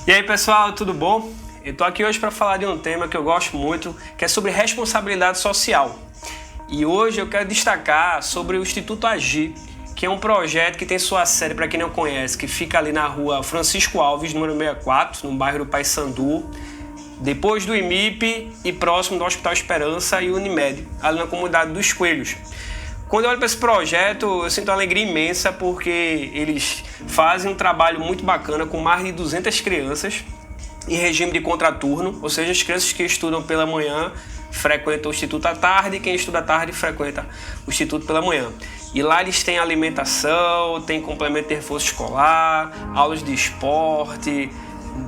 E aí pessoal, tudo bom? Eu tô aqui hoje para falar de um tema que eu gosto muito, que é sobre responsabilidade social. E hoje eu quero destacar sobre o Instituto Agir, que é um projeto que tem sua sede, para quem não conhece, que fica ali na rua Francisco Alves, número 64, no bairro do Paissandu, depois do IMIP e próximo do Hospital Esperança e Unimed, ali na comunidade dos Coelhos. Quando eu olho para esse projeto, eu sinto uma alegria imensa porque eles fazem um trabalho muito bacana com mais de 200 crianças em regime de contraturno, ou seja, as crianças que estudam pela manhã frequentam o Instituto à tarde e quem estuda à tarde frequenta o Instituto pela manhã. E lá eles têm alimentação, tem complemento de reforço escolar, aulas de esporte,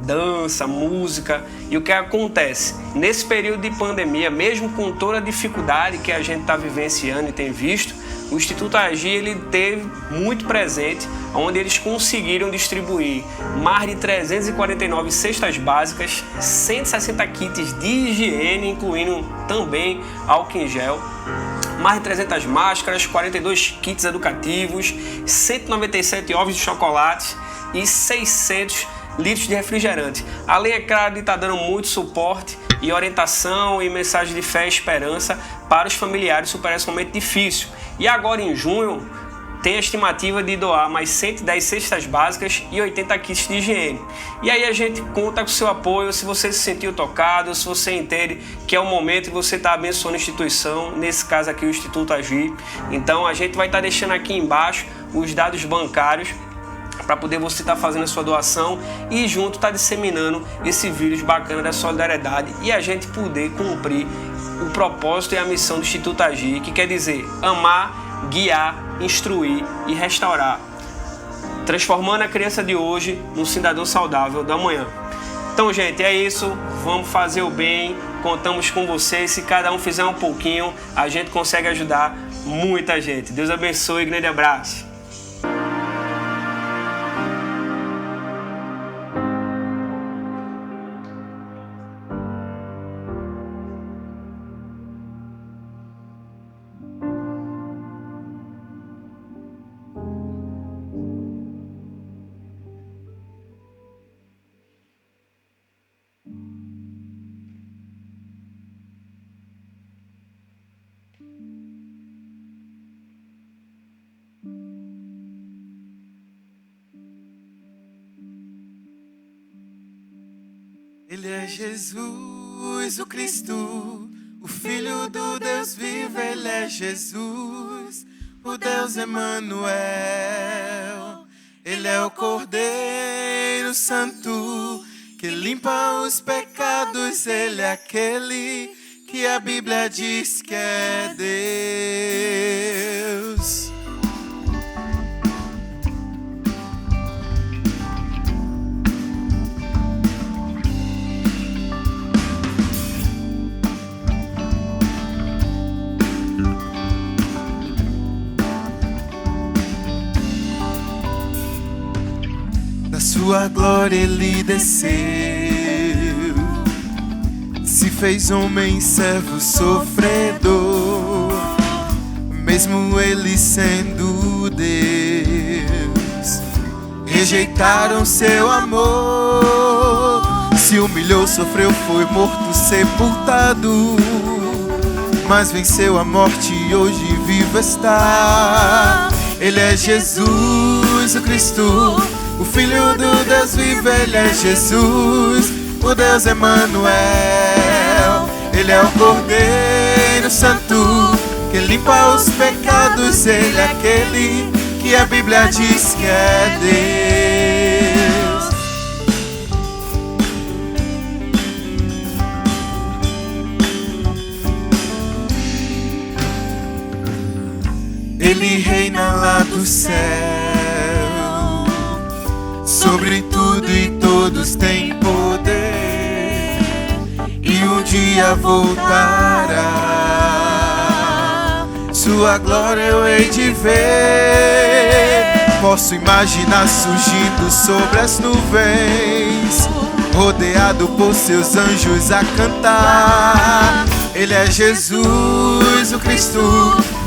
dança, música. E o que acontece? Nesse período de pandemia, mesmo com toda a dificuldade que a gente está vivenciando e tem visto, o Instituto Agir ele teve muito presente, onde eles conseguiram distribuir mais de 349 cestas básicas, 160 kits de higiene, incluindo também álcool em gel, mais de 300 máscaras, 42 kits educativos, 197 ovos de chocolate e 600 litros de refrigerante. Além, é claro, de estar dando muito suporte e orientação e mensagem de fé e esperança para os familiares superar esse momento difícil. E agora em junho tem a estimativa de doar mais 110 cestas básicas e 80 kits de higiene. E aí a gente conta com o seu apoio, se você se sentiu tocado, se você entende que é o momento de você estar abençoando a instituição, nesse caso aqui o Instituto Agir. Então a gente vai estar deixando aqui embaixo os dados bancários para poder você estar fazendo a sua doação e junto estar disseminando esse vírus bacana da solidariedade e a gente poder cumprir o propósito e a missão do Instituto Agir, que quer dizer amar, guiar, instruir e restaurar, transformando a criança de hoje num cidadão saudável da manhã. Então, gente, é isso. Vamos fazer o bem. Contamos com vocês. Se cada um fizer um pouquinho, a gente consegue ajudar muita gente. Deus abençoe. Grande abraço. Ele é Jesus, o Cristo, o Filho do Deus vivo. Ele é Jesus, o Deus Emanuel. Ele é o Cordeiro Santo que limpa os pecados. Ele é aquele que a Bíblia diz que é Deus. Sua glória ele desceu, se fez homem, servo, sofredor, mesmo ele sendo Deus. Rejeitaram seu amor, se humilhou, sofreu, foi morto, sepultado, mas venceu a morte e hoje vivo está. Ele é Jesus, o Cristo, o Filho do Deus vivo. Ele é Jesus, o Deus Emanuel. Ele é o Cordeiro Santo que limpa os pecados. Ele é aquele que a Bíblia diz que é Deus. Ele reina lá do céu, sobre tudo e todos tem poder. um dia voltará. Sua glória eu hei de ver. Posso imaginar surgindo sobre as nuvens, rodeado por seus anjos a cantar. Ele é Jesus, o Cristo,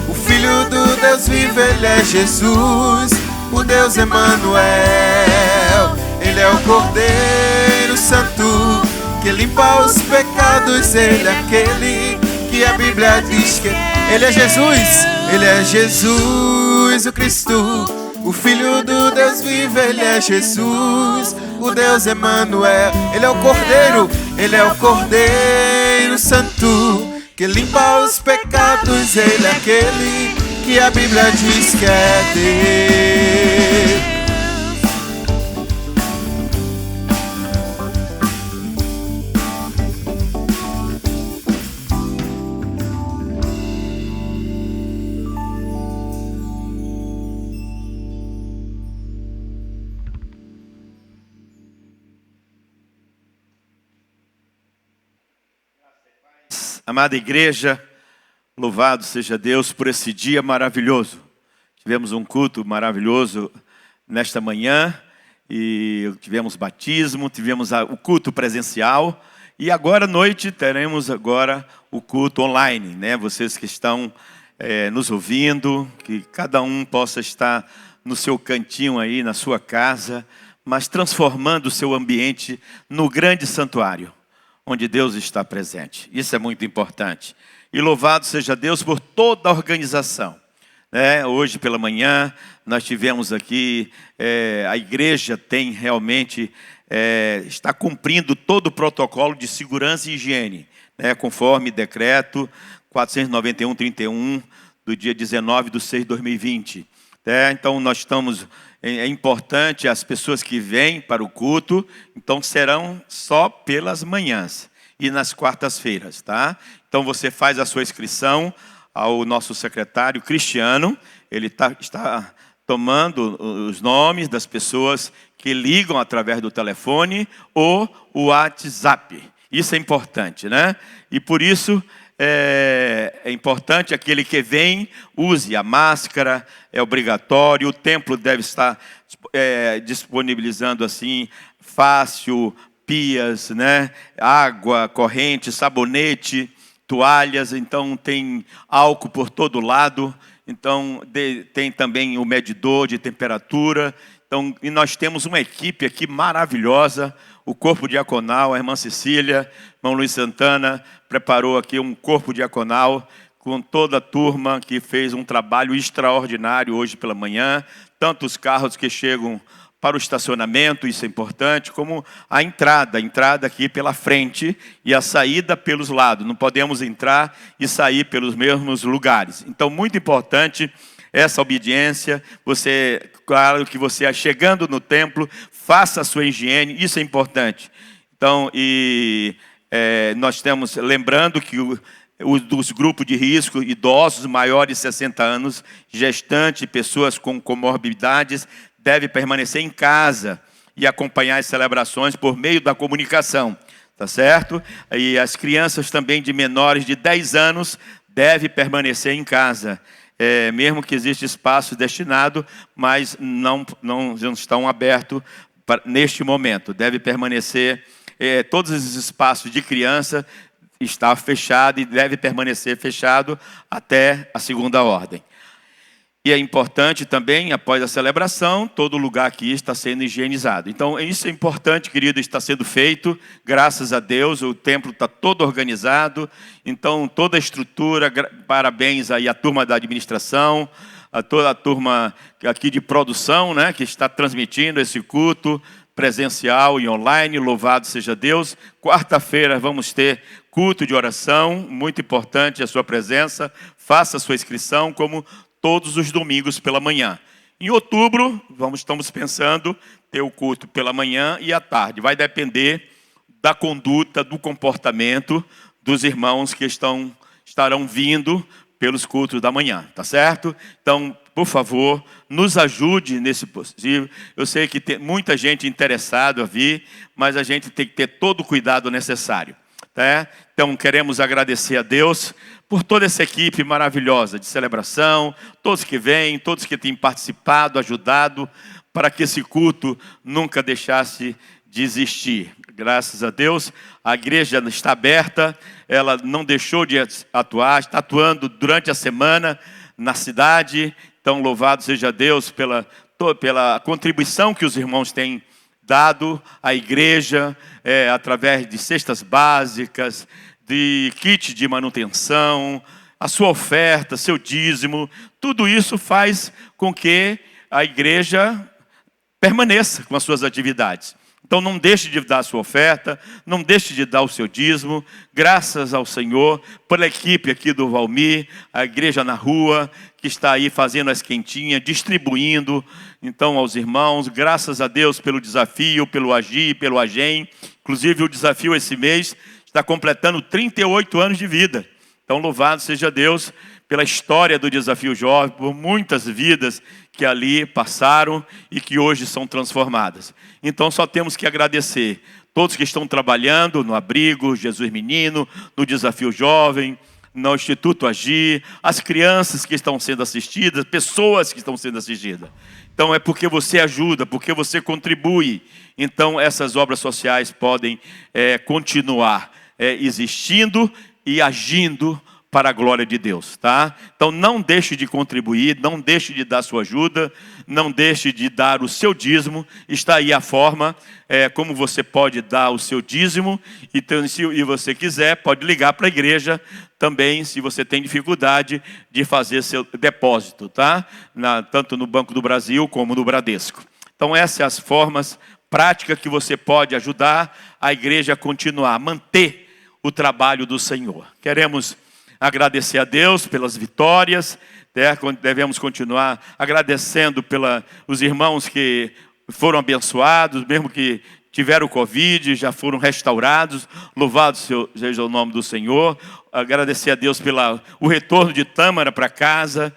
o Filho do Deus vivo. Ele é Jesus, o Deus Emanuel. Ele é o Cordeiro Santo que limpa os pecados. Ele é aquele que a Bíblia diz que Ele é Jesus. Ele é Jesus, o Cristo, o Filho do Deus vivo. Ele é Jesus, o Deus Emanuel. Ele é o Cordeiro, Ele é o Cordeiro Santo que limpa os pecados. Ele é aquele que a Bíblia diz que é Deus. Amada igreja, louvado seja Deus por esse dia maravilhoso. Tivemos um culto maravilhoso nesta manhã e tivemos batismo, tivemos o culto presencial e agora à noite teremos agora o culto online, né? Vocês que estão nos ouvindo, que cada um possa estar no seu cantinho aí, na sua casa, mas transformando o seu ambiente no grande santuário, onde Deus está presente. Isso é muito importante. E louvado seja Deus por toda a organização. Hoje pela manhã nós tivemos aqui, a igreja tem realmente, está cumprindo todo o protocolo de segurança e higiene, conforme decreto 491/31 do dia 19/6/2020. Então nós estamos... É importante, as pessoas que vêm para o culto, então serão só pelas manhãs e nas quartas-feiras, tá? Então você faz a sua inscrição ao nosso secretário Cristiano, ele está tomando os nomes das pessoas que ligam através do telefone ou o WhatsApp. Isso é importante, né? E por isso... É importante aquele que vem, use a máscara, é obrigatório, o templo deve estar disponibilizando assim, fácil, pias, né? Água corrente, sabonete, toalhas, então tem álcool por todo lado, então tem também o medidor de temperatura, então, e nós temos uma equipe aqui maravilhosa, o corpo diaconal, a irmã Cecília, irmão Luiz Santana, preparou aqui um corpo diaconal com toda a turma que fez um trabalho extraordinário hoje pela manhã. Tanto os carros que chegam para o estacionamento, isso é importante, como a entrada aqui pela frente e a saída pelos lados. Não podemos entrar e sair pelos mesmos lugares. Então, muito importante essa obediência. Você, claro que você chegando no templo, faça a sua higiene, isso é importante. Então, nós temos, lembrando que dos grupos de risco, idosos maiores de 60 anos, gestantes, pessoas com comorbidades, devem permanecer em casa e acompanhar as celebrações por meio da comunicação, tá certo? E as crianças também de menores de 10 anos devem permanecer em casa, mesmo que exista espaço destinado, mas não estão abertos neste momento. Deve permanecer, todos os espaços de criança está fechado e deve permanecer fechado até a segunda ordem. E é importante também, após a celebração, todo lugar aqui está sendo higienizado. Então, isso é importante, querido, está sendo feito, graças a Deus, o templo está todo organizado, então, toda a estrutura, parabéns aí à turma da administração, a toda a turma aqui de produção, né, que está transmitindo esse culto presencial e online, louvado seja Deus. Quarta-feira vamos ter culto de oração, muito importante a sua presença, faça a sua inscrição, como todos os domingos pela manhã. Em outubro, estamos pensando ter o culto pela manhã e à tarde. Vai depender da conduta, do comportamento dos irmãos que estarão vindo pelos cultos da manhã, tá certo? Então, por favor, nos ajude nesse possível. Eu sei que tem muita gente interessada a vir, mas a gente tem que ter todo o cuidado necessário, Tá? Então queremos agradecer a Deus por toda essa equipe maravilhosa de celebração, todos que vêm, todos que têm participado, ajudado, para que esse culto nunca deixasse de existir. Graças a Deus, a igreja está aberta, ela não deixou de atuar, está atuando durante a semana na cidade. Então louvado seja Deus pela contribuição que os irmãos têm dado à igreja, através de cestas básicas, de kit de manutenção, a sua oferta, seu dízimo. Tudo isso faz com que a igreja permaneça com as suas atividades. Então não deixe de dar a sua oferta, não deixe de dar o seu dízimo. Graças ao Senhor, pela equipe aqui do Valmir, a igreja na rua, que está aí fazendo as quentinhas, distribuindo então aos irmãos. Graças a Deus pelo desafio, pelo Agir, pelo Agem. Inclusive o desafio esse mês está completando 38 anos de vida. Então louvado seja Deus pela história do Desafio Jovem, por muitas vidas que ali passaram e que hoje são transformadas. Então só temos que agradecer todos que estão trabalhando no Abrigo, Jesus Menino, no Desafio Jovem, no Instituto Agir, as crianças que estão sendo assistidas, pessoas que estão sendo assistidas. Então é porque você ajuda, porque você contribui. Então essas obras sociais podem continuar existindo e agindo para a glória de Deus, tá? Então não deixe de contribuir, não deixe de dar sua ajuda, não deixe de dar o seu dízimo. Está aí a forma, como você pode dar o seu dízimo. Então, se você quiser, pode ligar para a igreja também, se você tem dificuldade de fazer seu depósito, tá? Tanto no Banco do Brasil como no Bradesco. Então essas são as formas práticas que você pode ajudar a igreja a continuar, a manter o trabalho do Senhor. Queremos agradecer a Deus pelas vitórias, devemos continuar agradecendo pelos irmãos que foram abençoados, mesmo que tiveram Covid, já foram restaurados. Louvado seja o nome do Senhor. Agradecer a Deus pelo retorno de Tâmara para casa,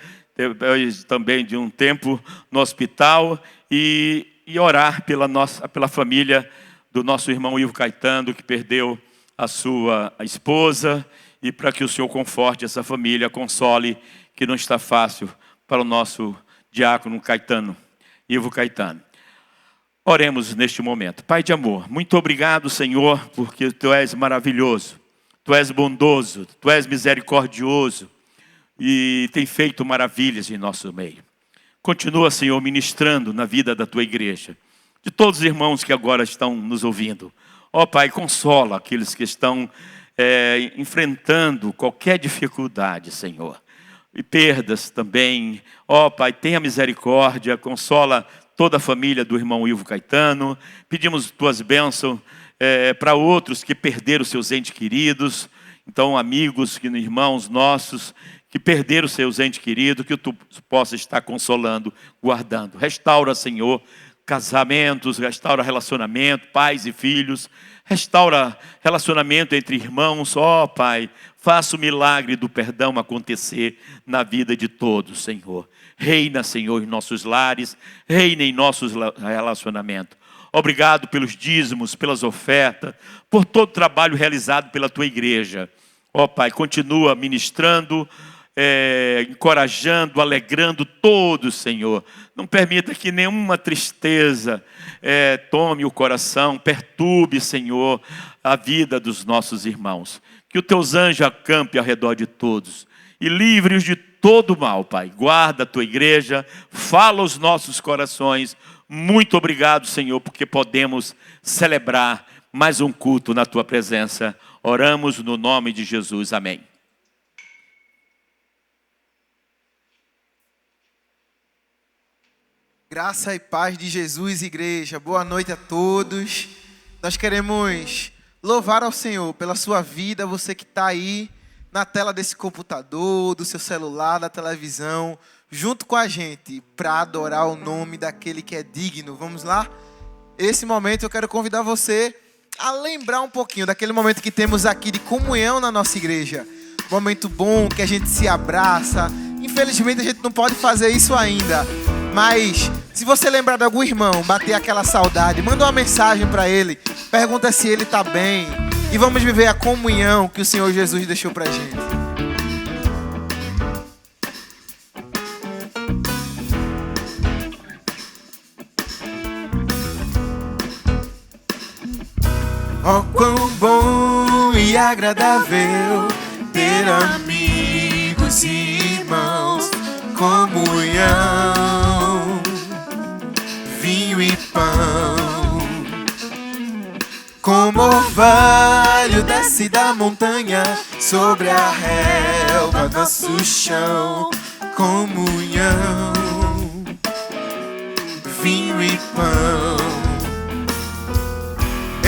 também de um tempo no hospital, e orar pela família do nosso irmão Ivo Caetano, que perdeu a sua esposa, e para que o Senhor conforte essa família, console, que não está fácil para o nosso diácono Caetano, Ivo Caetano. Oremos neste momento. Pai de amor, muito obrigado, Senhor, porque Tu és maravilhoso, Tu és bondoso, Tu és misericordioso e tem feito maravilhas em nosso meio. Continua, Senhor, ministrando na vida da Tua igreja, de todos os irmãos que agora estão nos ouvindo. Ó Pai, consola aqueles que estão enfrentando qualquer dificuldade, Senhor, e perdas também. Ó Pai, tenha misericórdia, consola toda a família do irmão Ivo Caetano. Pedimos Tuas bênçãos para outros que perderam seus entes queridos. Então, amigos, irmãos nossos que perderam seus entes queridos, que Tu possa estar consolando, guardando. Restaura, Senhor, casamentos, restaura relacionamento, pais e filhos, restaura relacionamento entre irmãos. Ó Pai, faça o milagre do perdão acontecer na vida de todos, Senhor. Reina, Senhor, em nossos lares, reina em nossos relacionamentos. Obrigado pelos dízimos, pelas ofertas, por todo o trabalho realizado pela Tua igreja. Ó Pai, continua ministrando, encorajando, alegrando todos, Senhor. Não permita que nenhuma tristeza tome o coração, perturbe, Senhor, a vida dos nossos irmãos. Que os Teus anjos acampem ao redor de todos e livre-os de todo mal, Pai. Guarda a Tua igreja, fala aos nossos corações. Muito obrigado, Senhor, porque podemos celebrar mais um culto na Tua presença. Oramos no nome de Jesus. Amém. Graça e paz de Jesus, igreja. Boa noite a todos. Nós queremos louvar ao Senhor pela sua vida, você que está aí na tela desse computador, do seu celular, da televisão, junto com a gente, para adorar o nome daquele que é digno. Vamos lá? Esse momento eu quero convidar você a lembrar um pouquinho daquele momento que temos aqui de comunhão na nossa igreja. Momento bom, que a gente se abraça. Infelizmente a gente não pode fazer isso ainda, mas se você lembrar de algum irmão, bater aquela saudade, manda uma mensagem para ele, pergunta se ele está bem, e vamos viver a comunhão que o Senhor Jesus deixou pra gente. Oh, quão bom e agradável ter amigos e irmãos, comunhão, vinho e pão. Como orvalho desce da montanha sobre a relva, nosso chão, comunhão, vinho e pão.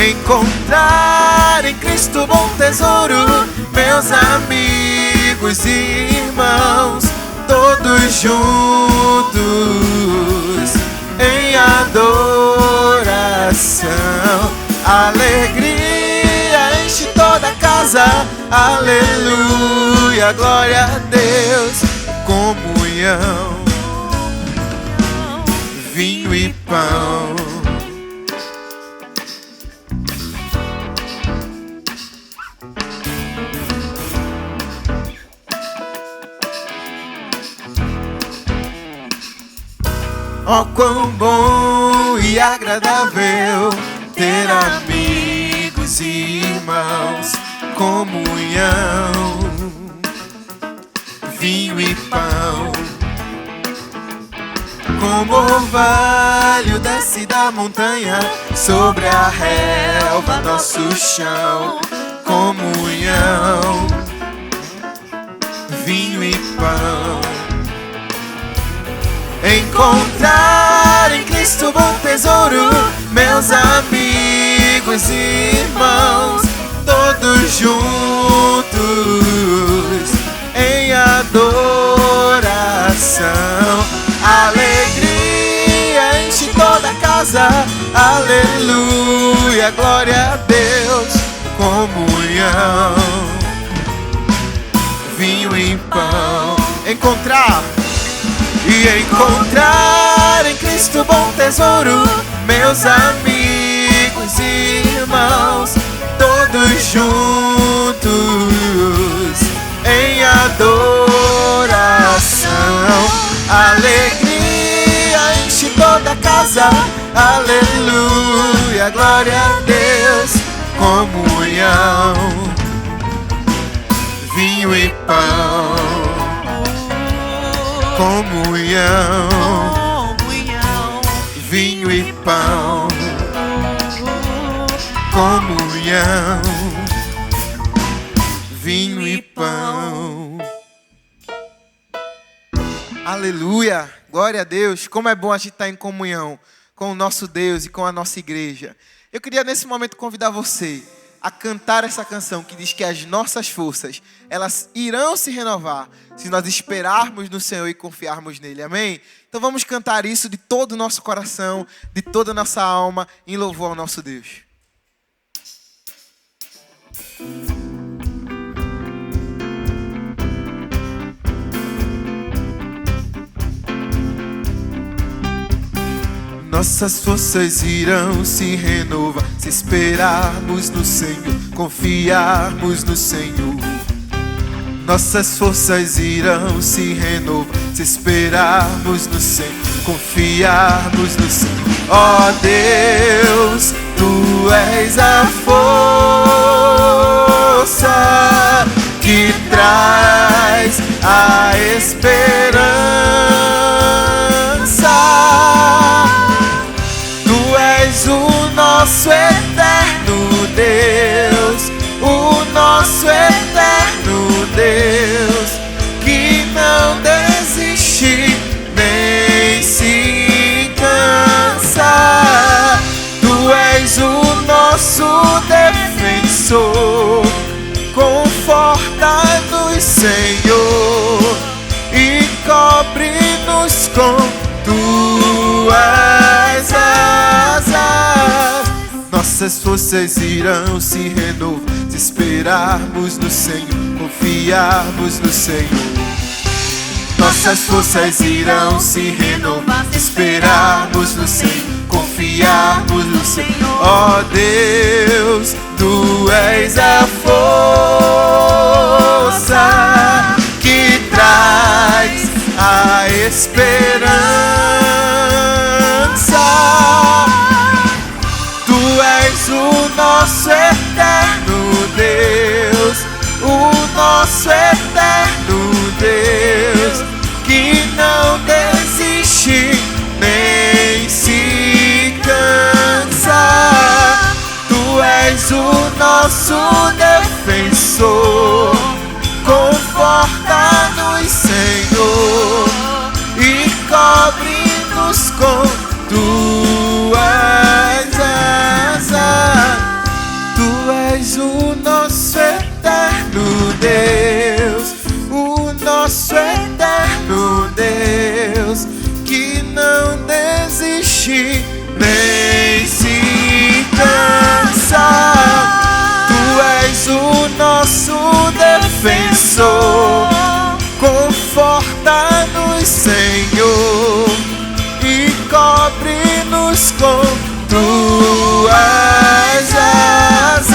Encontrar em Cristo bom tesouro, meus amigos e irmãos, todos juntos em adoração. Alegria enche toda a casa, aleluia, glória a Deus. Comunhão, vinho e pão. Oh, quão bom e agradável ter amigos e irmãos, comunhão, vinho e pão. Como orvalho desce da montanha sobre a relva, nosso chão, comunhão, vinho e pão. Encontrar em Cristo bom tesouro, meus amigos e irmãos, todos juntos em adoração. Alegria enche toda a casa, aleluia, glória a Deus. Comunhão, vinho e pão. Encontrar em Cristo bom tesouro, meus amigos e irmãos, todos juntos em adoração. Alegria enche toda a casa, aleluia, glória a Deus. Comunhão, vinho e pão. Comunhão, vinho e pão. Comunhão, vinho e pão. Aleluia, glória a Deus. Como é bom a gente estar em comunhão com o nosso Deus e com a nossa igreja. Eu queria nesse momento convidar você a cantar essa canção que diz que as nossas forças, elas irão se renovar se nós esperarmos no Senhor e confiarmos nele, amém? Então vamos cantar isso de todo o nosso coração, de toda a nossa alma, em louvor ao nosso Deus. Nossas forças irão se renovar se esperarmos no Senhor, confiarmos no Senhor. Nossas forças irão se renovar se esperarmos no Senhor, confiarmos no Senhor. Ó Deus, Tu és a força que traz a esperança. O nosso eterno Deus, o nosso eterno Deus, que não desiste nem se cansa. Tu és o nosso defensor, conforta-nos, Senhor, e cobre-nos com Tuas asas. Nossas forças irão se renovar se esperarmos no Senhor, confiarmos no Senhor. Nossas forças irão se renovar se esperarmos no Senhor, confiarmos no Senhor. Ó Deus, Tu és a força que traz a esperança. Tu és o nosso eterno Deus, o nosso eterno Deus, que não desiste nem se cansa. Tu és o nosso defensor, conforta-nos, Senhor, e cobre-nos com tuas asas. Tu és o nosso eterno Deus, o nosso eterno Deus, que não desiste nem se cansa. Tu és o nosso defensor, conforta-nos, Senhor, e cobre-nos com tuas asas.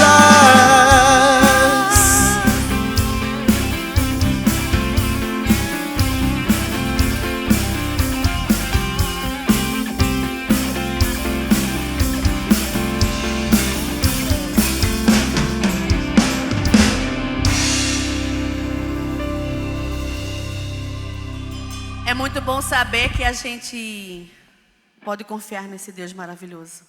É muito bom saber que a gente pode confiar nesse Deus maravilhoso.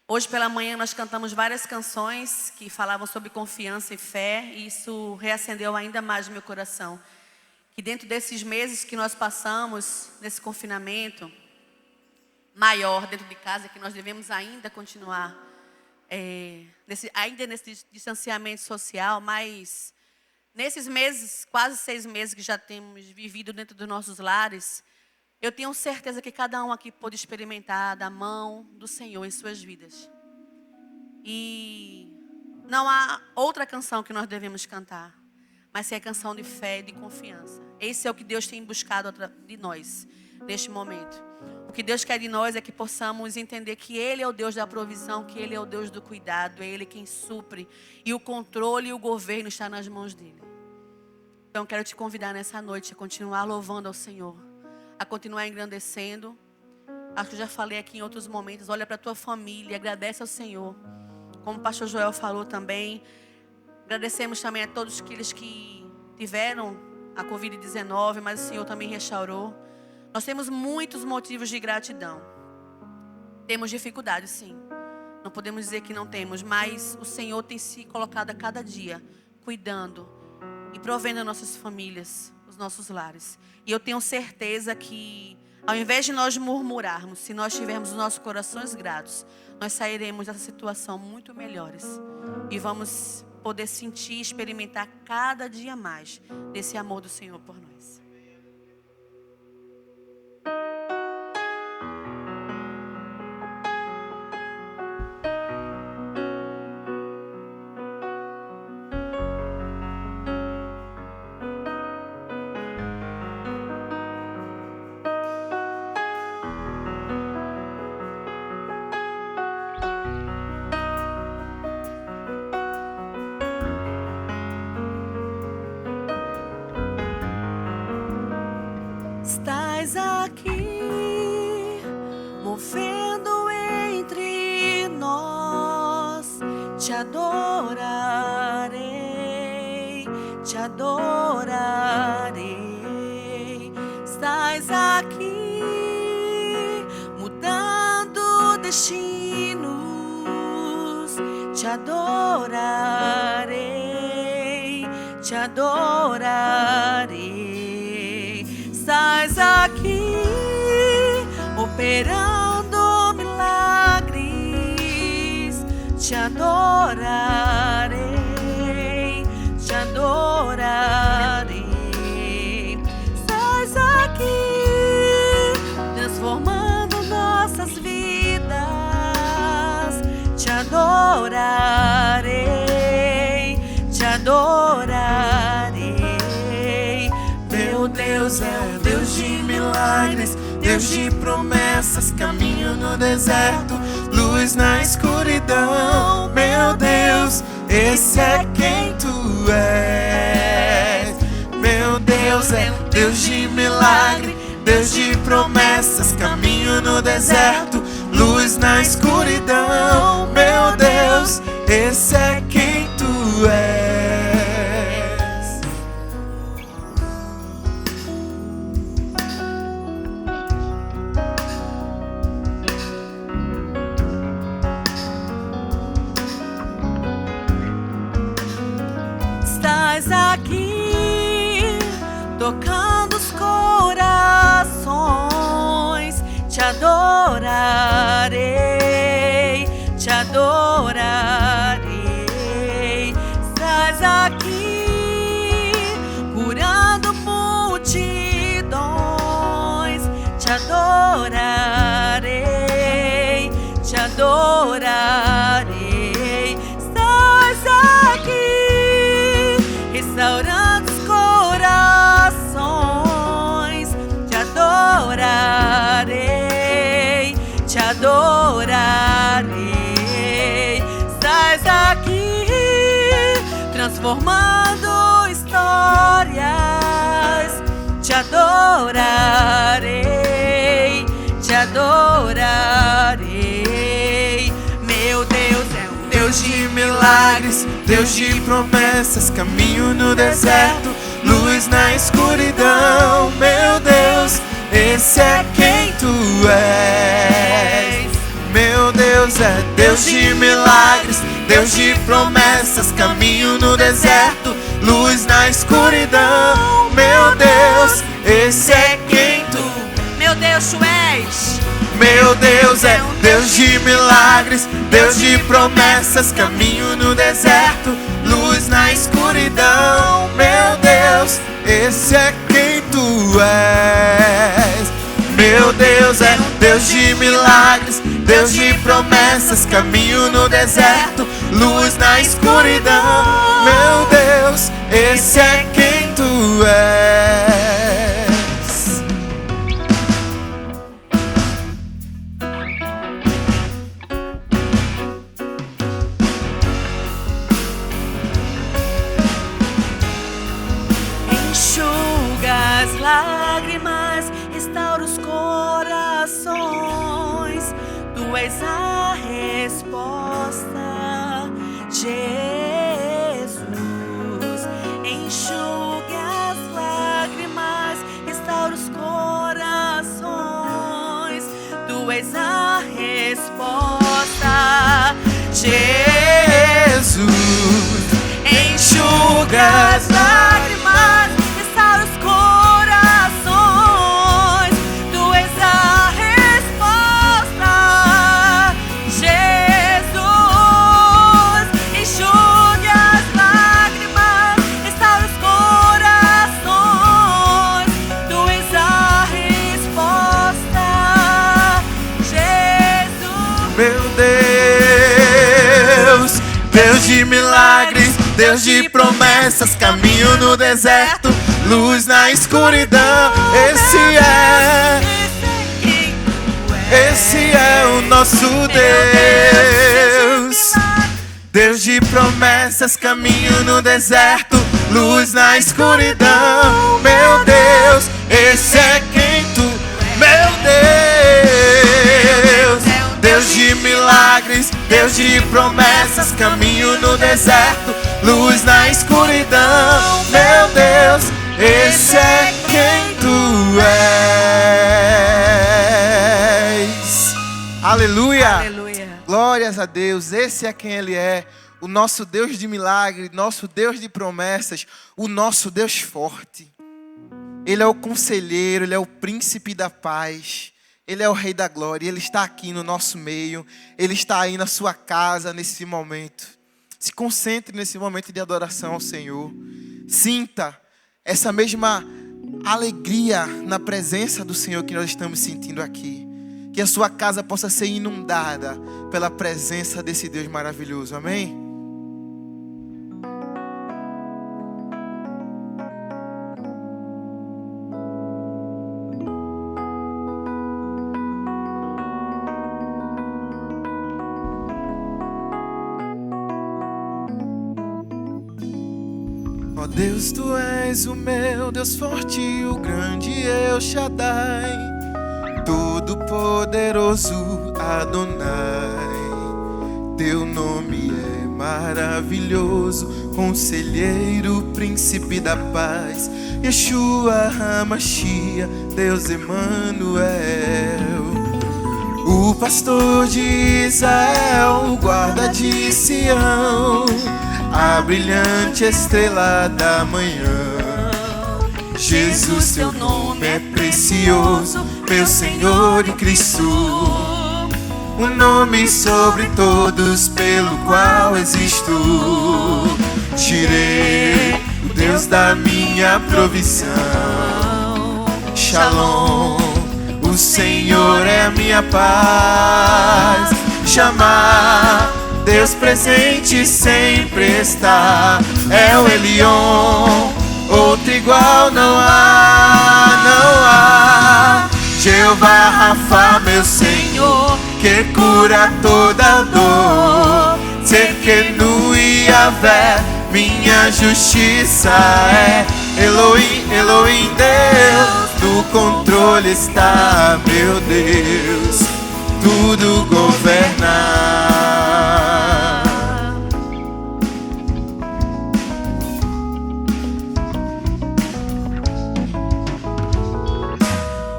Hoje pela manhã nós cantamos várias canções que falavam sobre confiança e fé, e isso reacendeu ainda mais no meu coração. Que dentro desses meses que nós passamos, nesse confinamento maior dentro de casa, que nós devemos ainda continuar, ainda nesse distanciamento social, mas nesses meses, quase 6 meses que já temos vivido dentro dos nossos lares, eu tenho certeza que cada um aqui pôde experimentar da mão do Senhor em suas vidas. E não há outra canção que nós devemos cantar, mas sim a canção de fé e de confiança. Esse é o que Deus tem buscado de nós neste momento. O que Deus quer de nós é que possamos entender que Ele é o Deus da provisão, que Ele é o Deus do cuidado, é Ele quem supre, e o controle e o governo está nas mãos dEle. Então quero te convidar nessa noite a continuar louvando ao Senhor, a continuar engrandecendo. Acho que eu já falei aqui em outros momentos, olha para a tua família, agradece ao Senhor. Como o pastor Joel falou também, agradecemos também a todos aqueles que tiveram a Covid-19, mas o Senhor também restaurou. Nós temos muitos motivos de gratidão. Temos dificuldades, sim. Não podemos dizer que não temos, mas o Senhor tem se colocado a cada dia, cuidando e provendo as nossas famílias, os nossos lares. E eu tenho certeza que, ao invés de nós murmurarmos, se nós tivermos os nossos corações gratos, nós sairemos dessa situação muito melhores. E vamos poder sentir e experimentar cada dia mais desse amor do Senhor por nós. Estás aqui, movendo entre nós. Te adorarei, te adorarei. Estás aqui, mudando destinos. Te adorarei, te adorarei. Estás aqui, operando milagres. Te adorarei, te adorarei. Estás aqui, transformando nossas vidas. Te adorarei, te adorarei. Meu Deus é Deus de milagres, Deus de promessas, caminho no deserto, luz na escuridão. Meu Deus esse é quem tu és. Meu Deus é Deus de milagre, Deus de promessas, caminho no deserto, luz na escuridão. Meu Deus, esse é quem tu és. Estás aqui, tocando os corações. Te adorarei, te adorarei. Estás aqui, curando multidões. Te adorarei, te adorarei. Estás aqui, restaurando os corações. Te adorarei, te adorarei. Estás aqui, transformando histórias. Te adorarei, te adorarei. Meu Deus é um Deus de milagres, Deus de promessas, caminho no deserto, luz na escuridão. Meu Deus, esse é quem tu és. Meu Deus é Deus de milagres, Deus de promessas, caminho no deserto, luz na escuridão. Meu Deus, esse é quem tu. Meu Deus, tu és. Meu Deus é Deus de milagres, Deus de promessas, caminho no deserto, luz na escuridão. Meu Deus, esse é quem tu és. Meu Deus é Deus de milagres, Deus de promessas, caminho no deserto, luz na escuridão. Meu Deus, esse é quem tu és. Enxuga as lágrimas, restaura os corações. Tu és a resposta, Jesus. Enxuga as lágrimas, restaura os corações. Tu és a resposta, Jesus, enxuga as lágrimas, restaura os corações. Tu és a resposta, Jesus. Enxuga as lágrimas, restaura os corações. Tu és a resposta, Jesus. meu Deus, Deus de milagres, Deus de promessas, caminho no deserto, luz na escuridão. Esse é o nosso Deus. Deus de promessas, caminho no deserto, luz na escuridão. Meu Deus, esse é quem tu. Meu Deus, Deus de milagres, Deus de promessas, caminho no deserto, luz na escuridão. Meu Deus, esse é quem tu és. Aleluia. Aleluia. Glórias a Deus, esse é quem Ele é, o nosso Deus de milagre, nosso Deus de promessas, o nosso Deus forte. Ele é o conselheiro, Ele é o príncipe da paz, Ele é o Rei da glória, Ele está aqui no nosso meio, Ele está aí na sua casa nesse momento. Se concentre nesse momento de adoração ao Senhor. Sinta essa mesma alegria na presença do Senhor que nós estamos sentindo aqui. Que a sua casa possa ser inundada pela presença desse Deus maravilhoso. Amém? Deus, tu és o meu Deus forte, o grande El Shaddai, todo-poderoso Adonai. Teu nome é maravilhoso, conselheiro, príncipe da paz, Yeshua HaMashiach, Deus Emanuel. O pastor de Israel, o guarda de Sião, a brilhante estrela da manhã. Jesus, teu nome é precioso, meu Senhor e Cristo, o nome sobre todos pelo qual existo. Tirei o Deus da minha provisão. Shalom, o Senhor é a minha paz. Chamar Deus presente sempre está. É o Elion, outro igual não há, não há. Jeová Rafa, meu Senhor, que cura toda dor. Tsekenu Yahvé, minha justiça é. Elohim, Elohim, Deus, no controle está, meu Deus, tudo governar.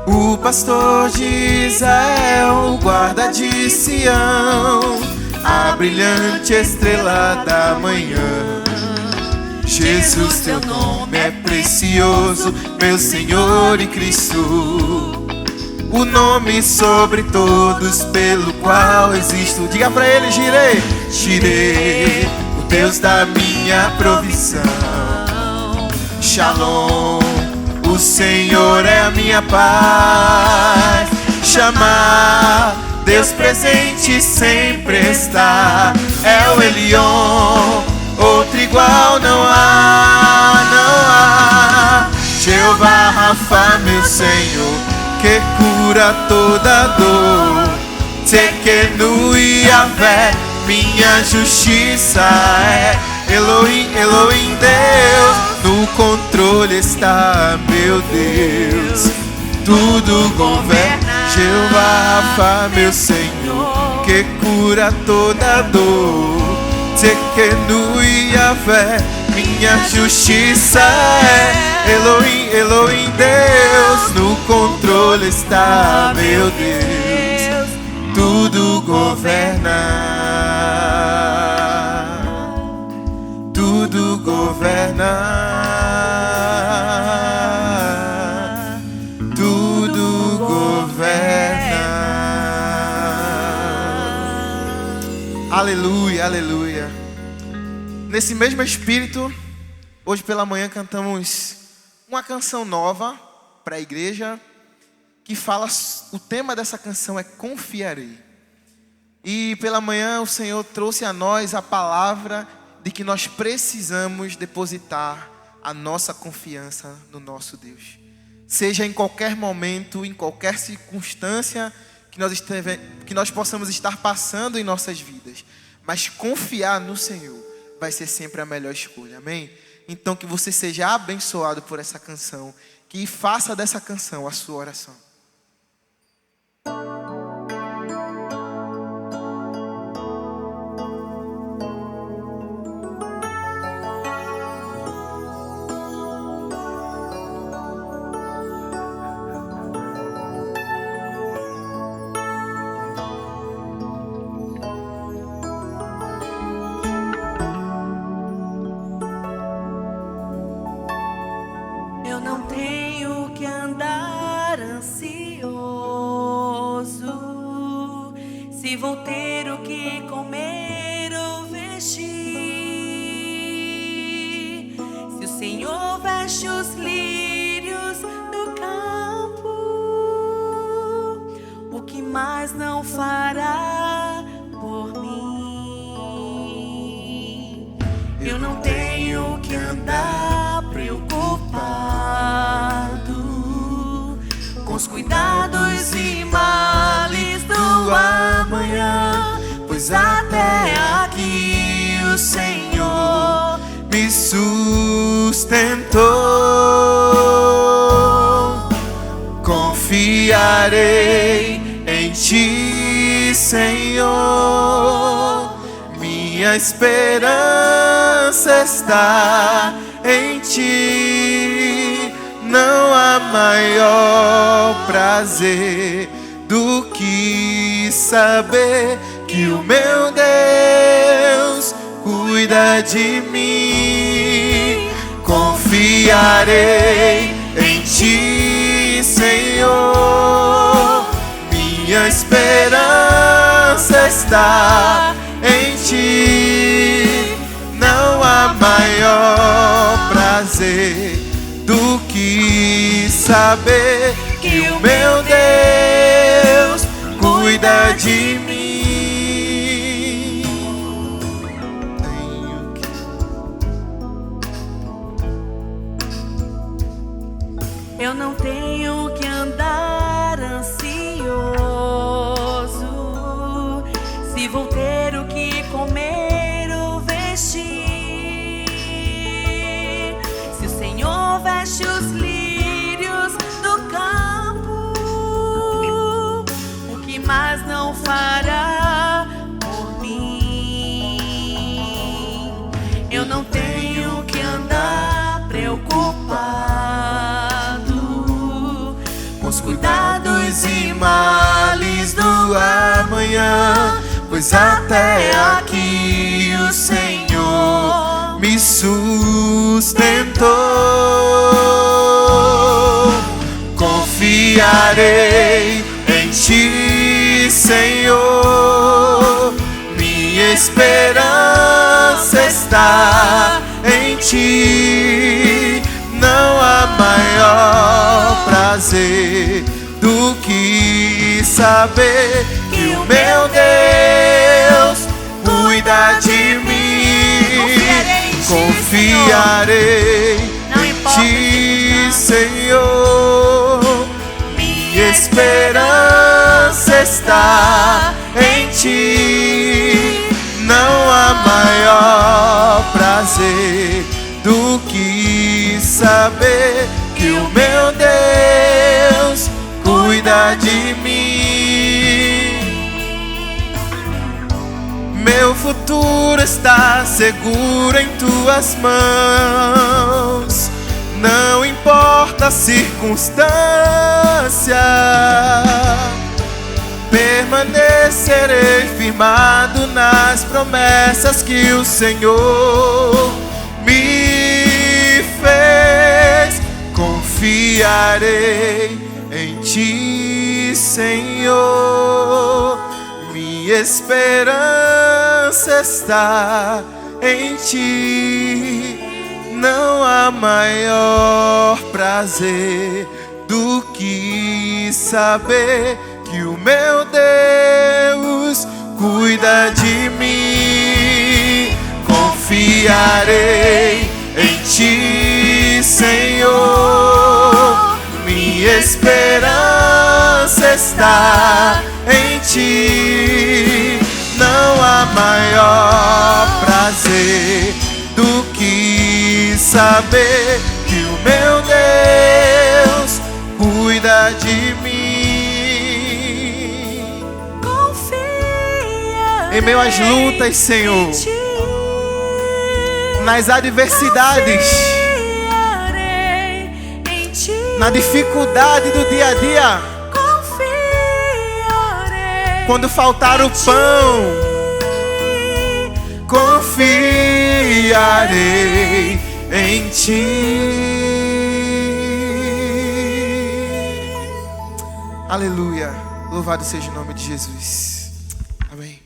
O pastor de Israel, o guarda de Sião, a brilhante estrela da manhã. Jesus, teu nome é precioso, meu Senhor e Cristo, o nome sobre todos pelo qual existo. Diga pra ele: Jireh, Jireh, o Deus da minha provisão. Shalom, o Senhor é a minha paz. Chamar Deus presente sempre está. É o Elion, outro igual não há, não há. Jeová Rafa, meu Senhor, que cura toda dor. Tsekenu Yahvé, minha justiça é. Elohim, Elohim, Deus, no controle está, meu Deus, tudo governa. Jeová Rafa, meu Senhor, que cura toda dor. Tsekenu Yahvé, minha justiça é. Elohim, Elohim, Deus, no controle está, meu Deus, tudo governa. Tudo governa. Tudo governa. Aleluia, aleluia. Nesse mesmo espírito, hoje pela manhã cantamos uma canção nova para a igreja, que fala, o tema dessa canção é Confiarei. E pela manhã o Senhor trouxe a nós a palavra de que nós precisamos depositar a nossa confiança no nosso Deus. Seja em qualquer momento, em qualquer circunstância que nós possamos estar passando em nossas vidas, mas confiar no Senhor vai ser sempre a melhor escolha, amém? Então que você seja abençoado por essa canção, que faça dessa canção a sua oração. Eu não tenho que andar ansioso, se vou ter o que comer ou vestir. Se o Senhor veste os lírios do campo, o que mais não fará por mim? Eu não tenho que andar preocupado com os cuidados e males do amanhã, pois até aqui o Senhor Me sustentou. Confiarei em Ti, Senhor. Minha esperança está em Ti. Não há maior prazer do que saber que o meu Deus cuida de mim. Confiarei em Ti, Senhor. Minha esperança está em Ti. Não há maior prazer do que saber que o meu Deus cuida de mim. Eu não tenho que andar ansioso, se vou ter o que comer ou vestir. Se o Senhor veste os lírios do campo, o que mais não fará por mim? Eu não tenho que andar preocupado com os cuidados e males do amanhã, pois até aqui o Senhor me sustentou. Confiarei em Ti, Senhor. Minha esperança está em Ti. Não há maior prazer do que saber que o meu Deus cuida de mim. Confiarei em Ti, Senhor. Minha esperança está em Ti. Não há maior prazer do que saber que o meu Deus cuida de mim. Meu futuro está seguro em Tuas mãos. Não importa a circunstância, permanecerei firmado nas promessas que o Senhor me fez. Confiarei em Ti, Senhor. Minha esperança está em Ti. Não há maior prazer do que saber que o meu Deus cuida de mim. Confiarei em Ti, Senhor. Minha esperança está em Ti. Não há maior prazer do que saber que o meu Deus cuida de mim. Confia em meio às lutas, Senhor, nas adversidades, na dificuldade do dia a dia, quando faltar o pão, confiarei em Ti. Aleluia. Louvado seja o nome de Jesus. Amém.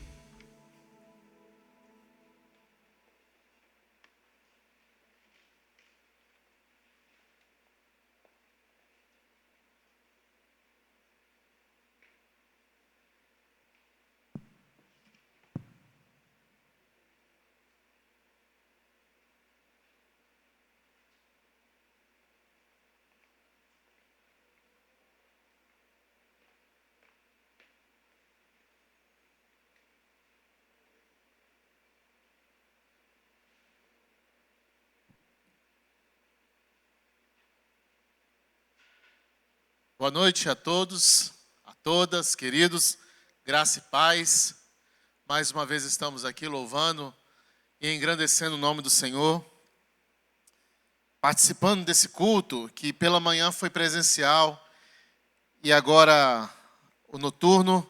Boa noite a todos. todas, queridos, graça e paz. Mais uma vez estamos aqui louvando e engrandecendo o nome do Senhor, participando desse culto que pela manhã foi presencial e agora o noturno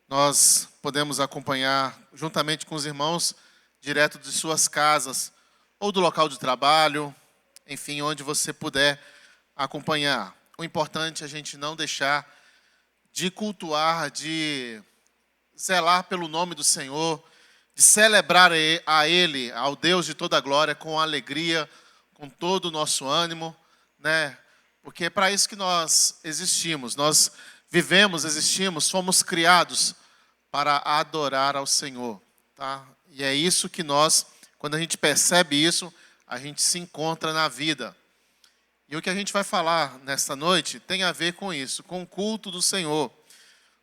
nós podemos acompanhar juntamente com os irmãos direto de suas casas ou do local de trabalho, enfim, onde você puder acompanhar. O importante é a gente não deixar de cultuar, de zelar pelo nome do Senhor, de celebrar a Ele, ao Deus de toda a glória, com alegria, com todo o nosso ânimo, né? Porque é para isso que nós existimos, nós vivemos, existimos, fomos criados para adorar ao Senhor, tá? E é isso que nós, quando a gente percebe isso, a gente se encontra na vida. E o que a gente vai falar nesta noite tem a ver com isso, com o culto do Senhor.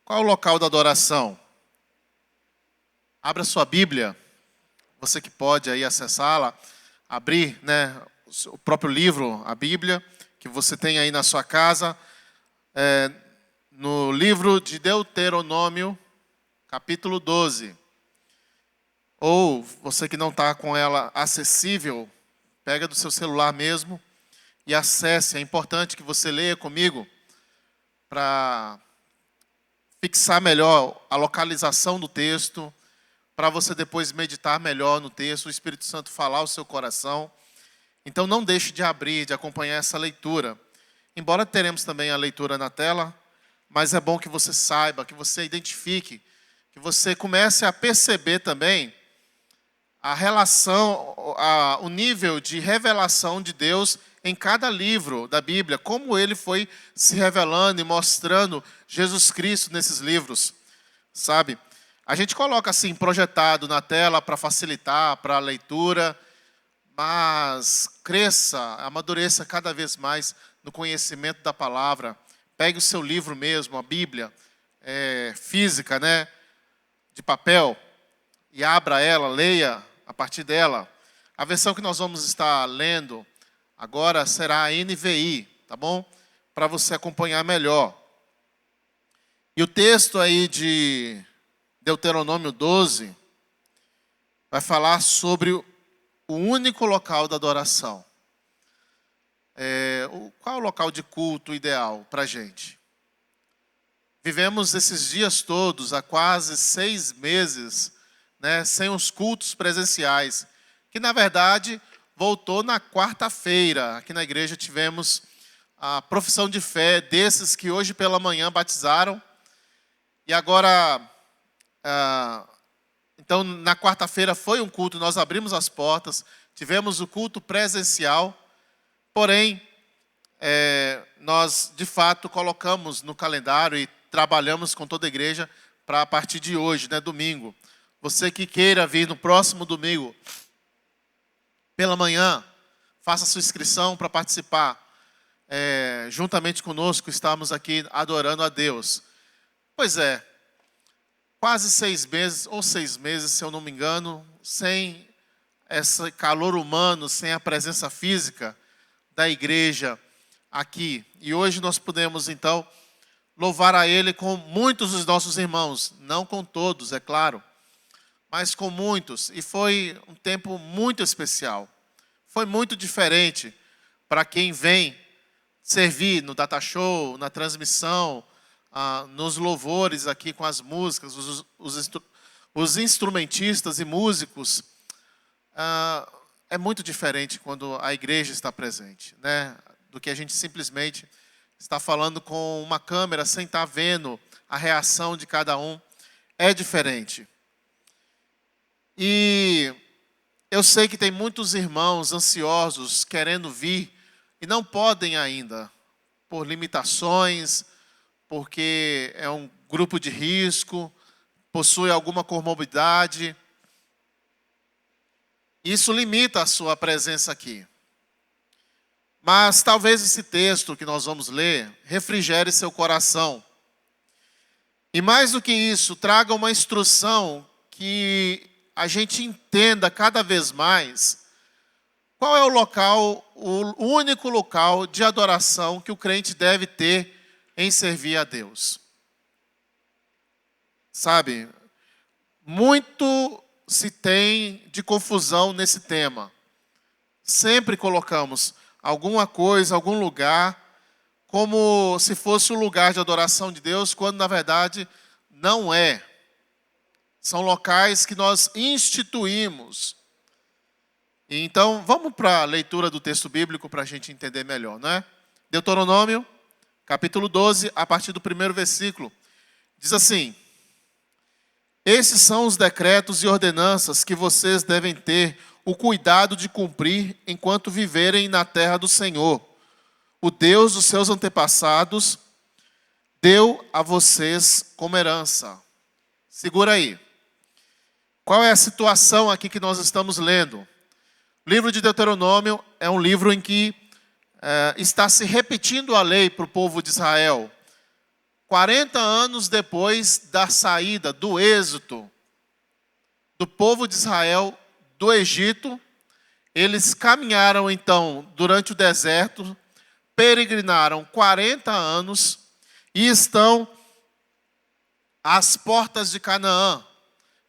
Qual é o local da adoração? Abra sua Bíblia, você que pode aí acessá-la, abrir, né, o próprio livro, a Bíblia, que você tem aí na sua casa, no livro de Deuteronômio, capítulo 12. Ou você que não está com ela acessível, pega do seu celular mesmo e acesse. É importante que você leia comigo para fixar melhor a localização do texto, para você depois meditar melhor no texto, o Espírito Santo falar ao seu coração. Então não deixe de abrir, de acompanhar essa leitura. Embora teremos também a leitura na tela, mas é bom que você saiba, que você identifique, que você comece a perceber também a relação, o nível de revelação de Deus em cada livro da Bíblia, como Ele foi se revelando e mostrando Jesus Cristo nesses livros, sabe? A gente coloca assim, projetado na tela para facilitar, para a leitura, mas cresça, amadureça cada vez mais no conhecimento da palavra. Pegue o seu livro mesmo, a Bíblia, física, né, de papel, e abra ela, leia a partir dela. A versão que nós vamos estar lendo agora será a NVI, tá bom? Para você acompanhar melhor. E o texto aí de Deuteronômio 12 vai falar sobre o único local da adoração. Qual é o local de culto ideal para a gente? Vivemos esses dias todos, há quase 6 meses, né, sem os cultos presenciais, que na verdade voltou na quarta-feira. Aqui na igreja tivemos a profissão de fé desses que hoje pela manhã batizaram. E agora, então na quarta-feira foi um culto, nós abrimos as portas, tivemos o culto presencial, porém, nós de fato colocamos no calendário e trabalhamos com toda a igreja para a partir de hoje, né, domingo. Você que queira vir no próximo domingo, pela manhã, faça sua inscrição para participar. Juntamente conosco, estamos aqui adorando a Deus. Pois é, quase 6 meses, ou 6 meses, se eu não me engano, sem esse calor humano, sem a presença física da igreja aqui. E hoje nós podemos, então, louvar a Ele com muitos dos nossos irmãos. Não com todos, é claro, mas com muitos. E foi um tempo muito especial. Foi muito diferente para quem vem servir no data show, na transmissão, nos louvores aqui com as músicas, os instrumentistas e músicos. É muito diferente quando a igreja está presente, né? Do que a gente simplesmente está falando com uma câmera sem estar vendo a reação de cada um. É diferente. E eu sei que tem muitos irmãos ansiosos querendo vir e não podem ainda, por limitações, porque é um grupo de risco, possui alguma comorbidade. Isso limita a sua presença aqui. Mas talvez esse texto que nós vamos ler refrigere seu coração. E mais do que isso, traga uma instrução que a gente entenda cada vez mais qual é o local, o único local de adoração que o crente deve ter em servir a Deus. Sabe, muito se tem de confusão nesse tema. Sempre colocamos alguma coisa, algum lugar, como se fosse o lugar de adoração de Deus, quando na verdade não é. São locais que nós instituímos. Então, vamos para a leitura do texto bíblico para a gente entender melhor, não é? Deuteronômio, capítulo 12, a partir do primeiro versículo. Diz assim: esses são os decretos e ordenanças que vocês devem ter o cuidado de cumprir enquanto viverem na terra do Senhor, o Deus dos seus antepassados, deu a vocês como herança. Segura aí. Qual é a situação aqui que nós estamos lendo? O livro de Deuteronômio é um livro em que está se repetindo a lei para o povo de Israel. 40 anos depois da saída, do êxodo do povo de Israel do Egito, eles caminharam então durante o deserto, peregrinaram 40 anos e estão às portas de Canaã.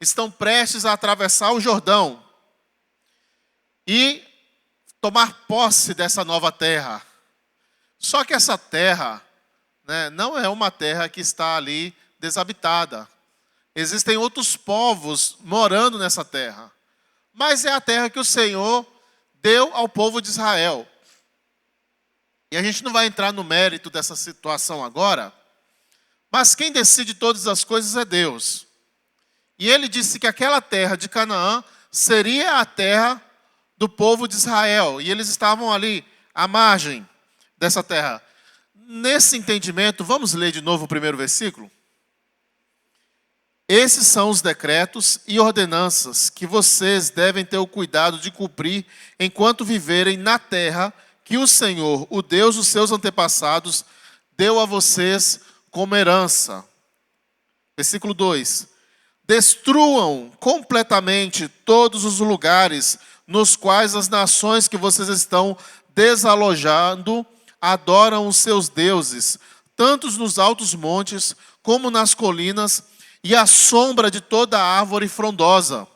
Estão prestes a atravessar o Jordão e tomar posse dessa nova terra. Só que essa terra, não é uma terra que está ali desabitada. Existem outros povos morando nessa terra. Mas é a terra que o Senhor deu ao povo de Israel. E a gente não vai entrar no mérito dessa situação agora, mas quem decide todas as coisas é Deus. E ele disse que aquela terra de Canaã seria a terra do povo de Israel. E eles estavam ali à margem dessa terra. Nesse entendimento, vamos ler de novo o primeiro versículo? Esses são os decretos e ordenanças que vocês devem ter o cuidado de cumprir enquanto viverem na terra que o Senhor, o Deus dos seus antepassados, deu a vocês como herança. Versículo 2. Destruam completamente todos os lugares nos quais as nações que vocês estão desalojando adoram os seus deuses, tanto nos altos montes como nas colinas e à sombra de toda árvore frondosa.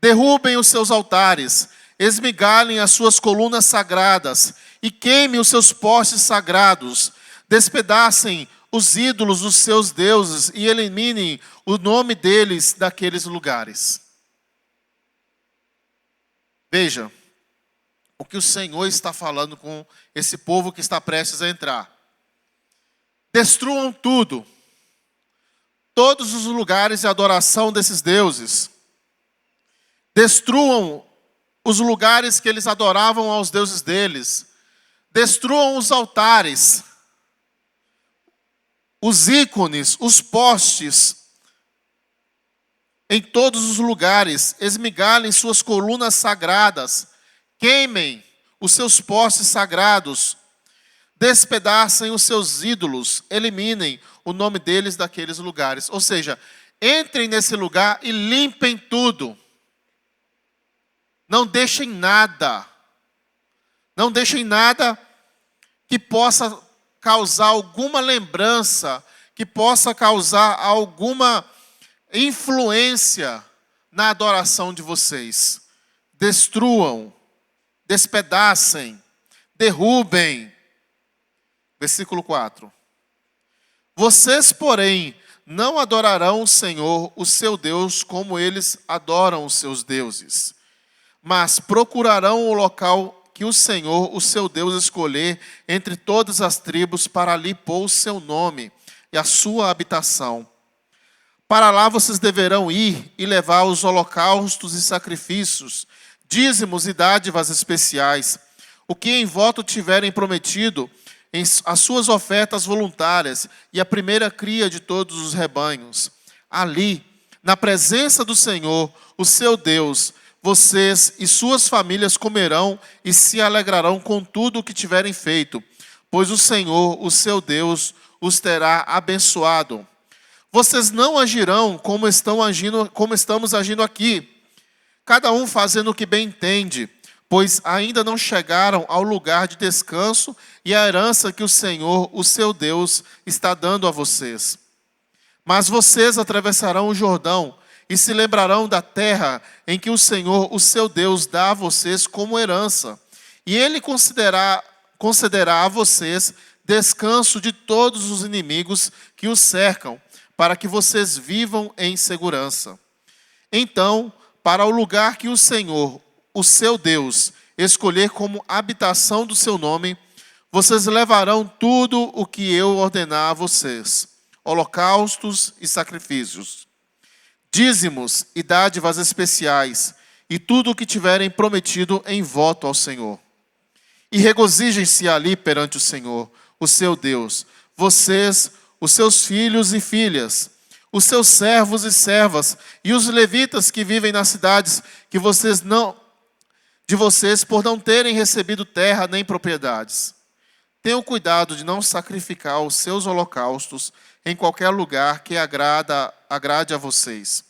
Derrubem os seus altares, esmigalhem as suas colunas sagradas e queimem os seus postes sagrados. Despedacem os ídolos dos seus deuses e eliminem o nome deles daqueles lugares. Veja o que o Senhor está falando com esse povo que está prestes a entrar. Destruam tudo. Todos os lugares de adoração desses deuses. Destruam os lugares que eles adoravam aos deuses deles. Destruam os altares, os ícones, os postes, em todos os lugares. Esmigalhem suas colunas sagradas. Queimem os seus postes sagrados. Despedacem os seus ídolos. Eliminem o nome deles daqueles lugares. Ou seja, entrem nesse lugar e limpem tudo. Não deixem nada. Não deixem nada que possa causar alguma lembrança, que possa causar alguma influência na adoração de vocês. Destruam, despedacem, derrubem. Versículo 4. Vocês, porém, não adorarão o Senhor, o seu Deus, como eles adoram os seus deuses, mas procurarão o local que o Senhor, o seu Deus, escolher entre todas as tribos para ali pôr o seu nome e a sua habitação. Para lá vocês deverão ir e levar os holocaustos e sacrifícios, dízimos e dádivas especiais, o que em voto tiverem prometido, em as suas ofertas voluntárias e a primeira cria de todos os rebanhos. Ali, na presença do Senhor, o seu Deus, vocês e suas famílias comerão e se alegrarão com tudo o que tiverem feito, pois o Senhor, o seu Deus, os terá abençoado. Vocês não agirão como estamos agindo aqui, cada um fazendo o que bem entende, pois ainda não chegaram ao lugar de descanso e à herança que o Senhor, o seu Deus, está dando a vocês. Mas vocês atravessarão o Jordão e se lembrarão da terra em que o Senhor, o seu Deus, dá a vocês como herança. E Ele concederá a vocês descanso de todos os inimigos que os cercam, para que vocês vivam em segurança. Então, para o lugar que o Senhor, o seu Deus, escolher como habitação do seu nome, vocês levarão tudo o que eu ordenar a vocês: holocaustos e sacrifícios, dízimos e dádivas especiais, e tudo o que tiverem prometido em voto ao Senhor. E regozijem-se ali perante o Senhor, o seu Deus, vocês, os seus filhos e filhas, os seus servos e servas, e os levitas que vivem nas cidades de vocês por não terem recebido terra nem propriedades. Tenham cuidado de não sacrificar os seus holocaustos em qualquer lugar que agrade a vocês.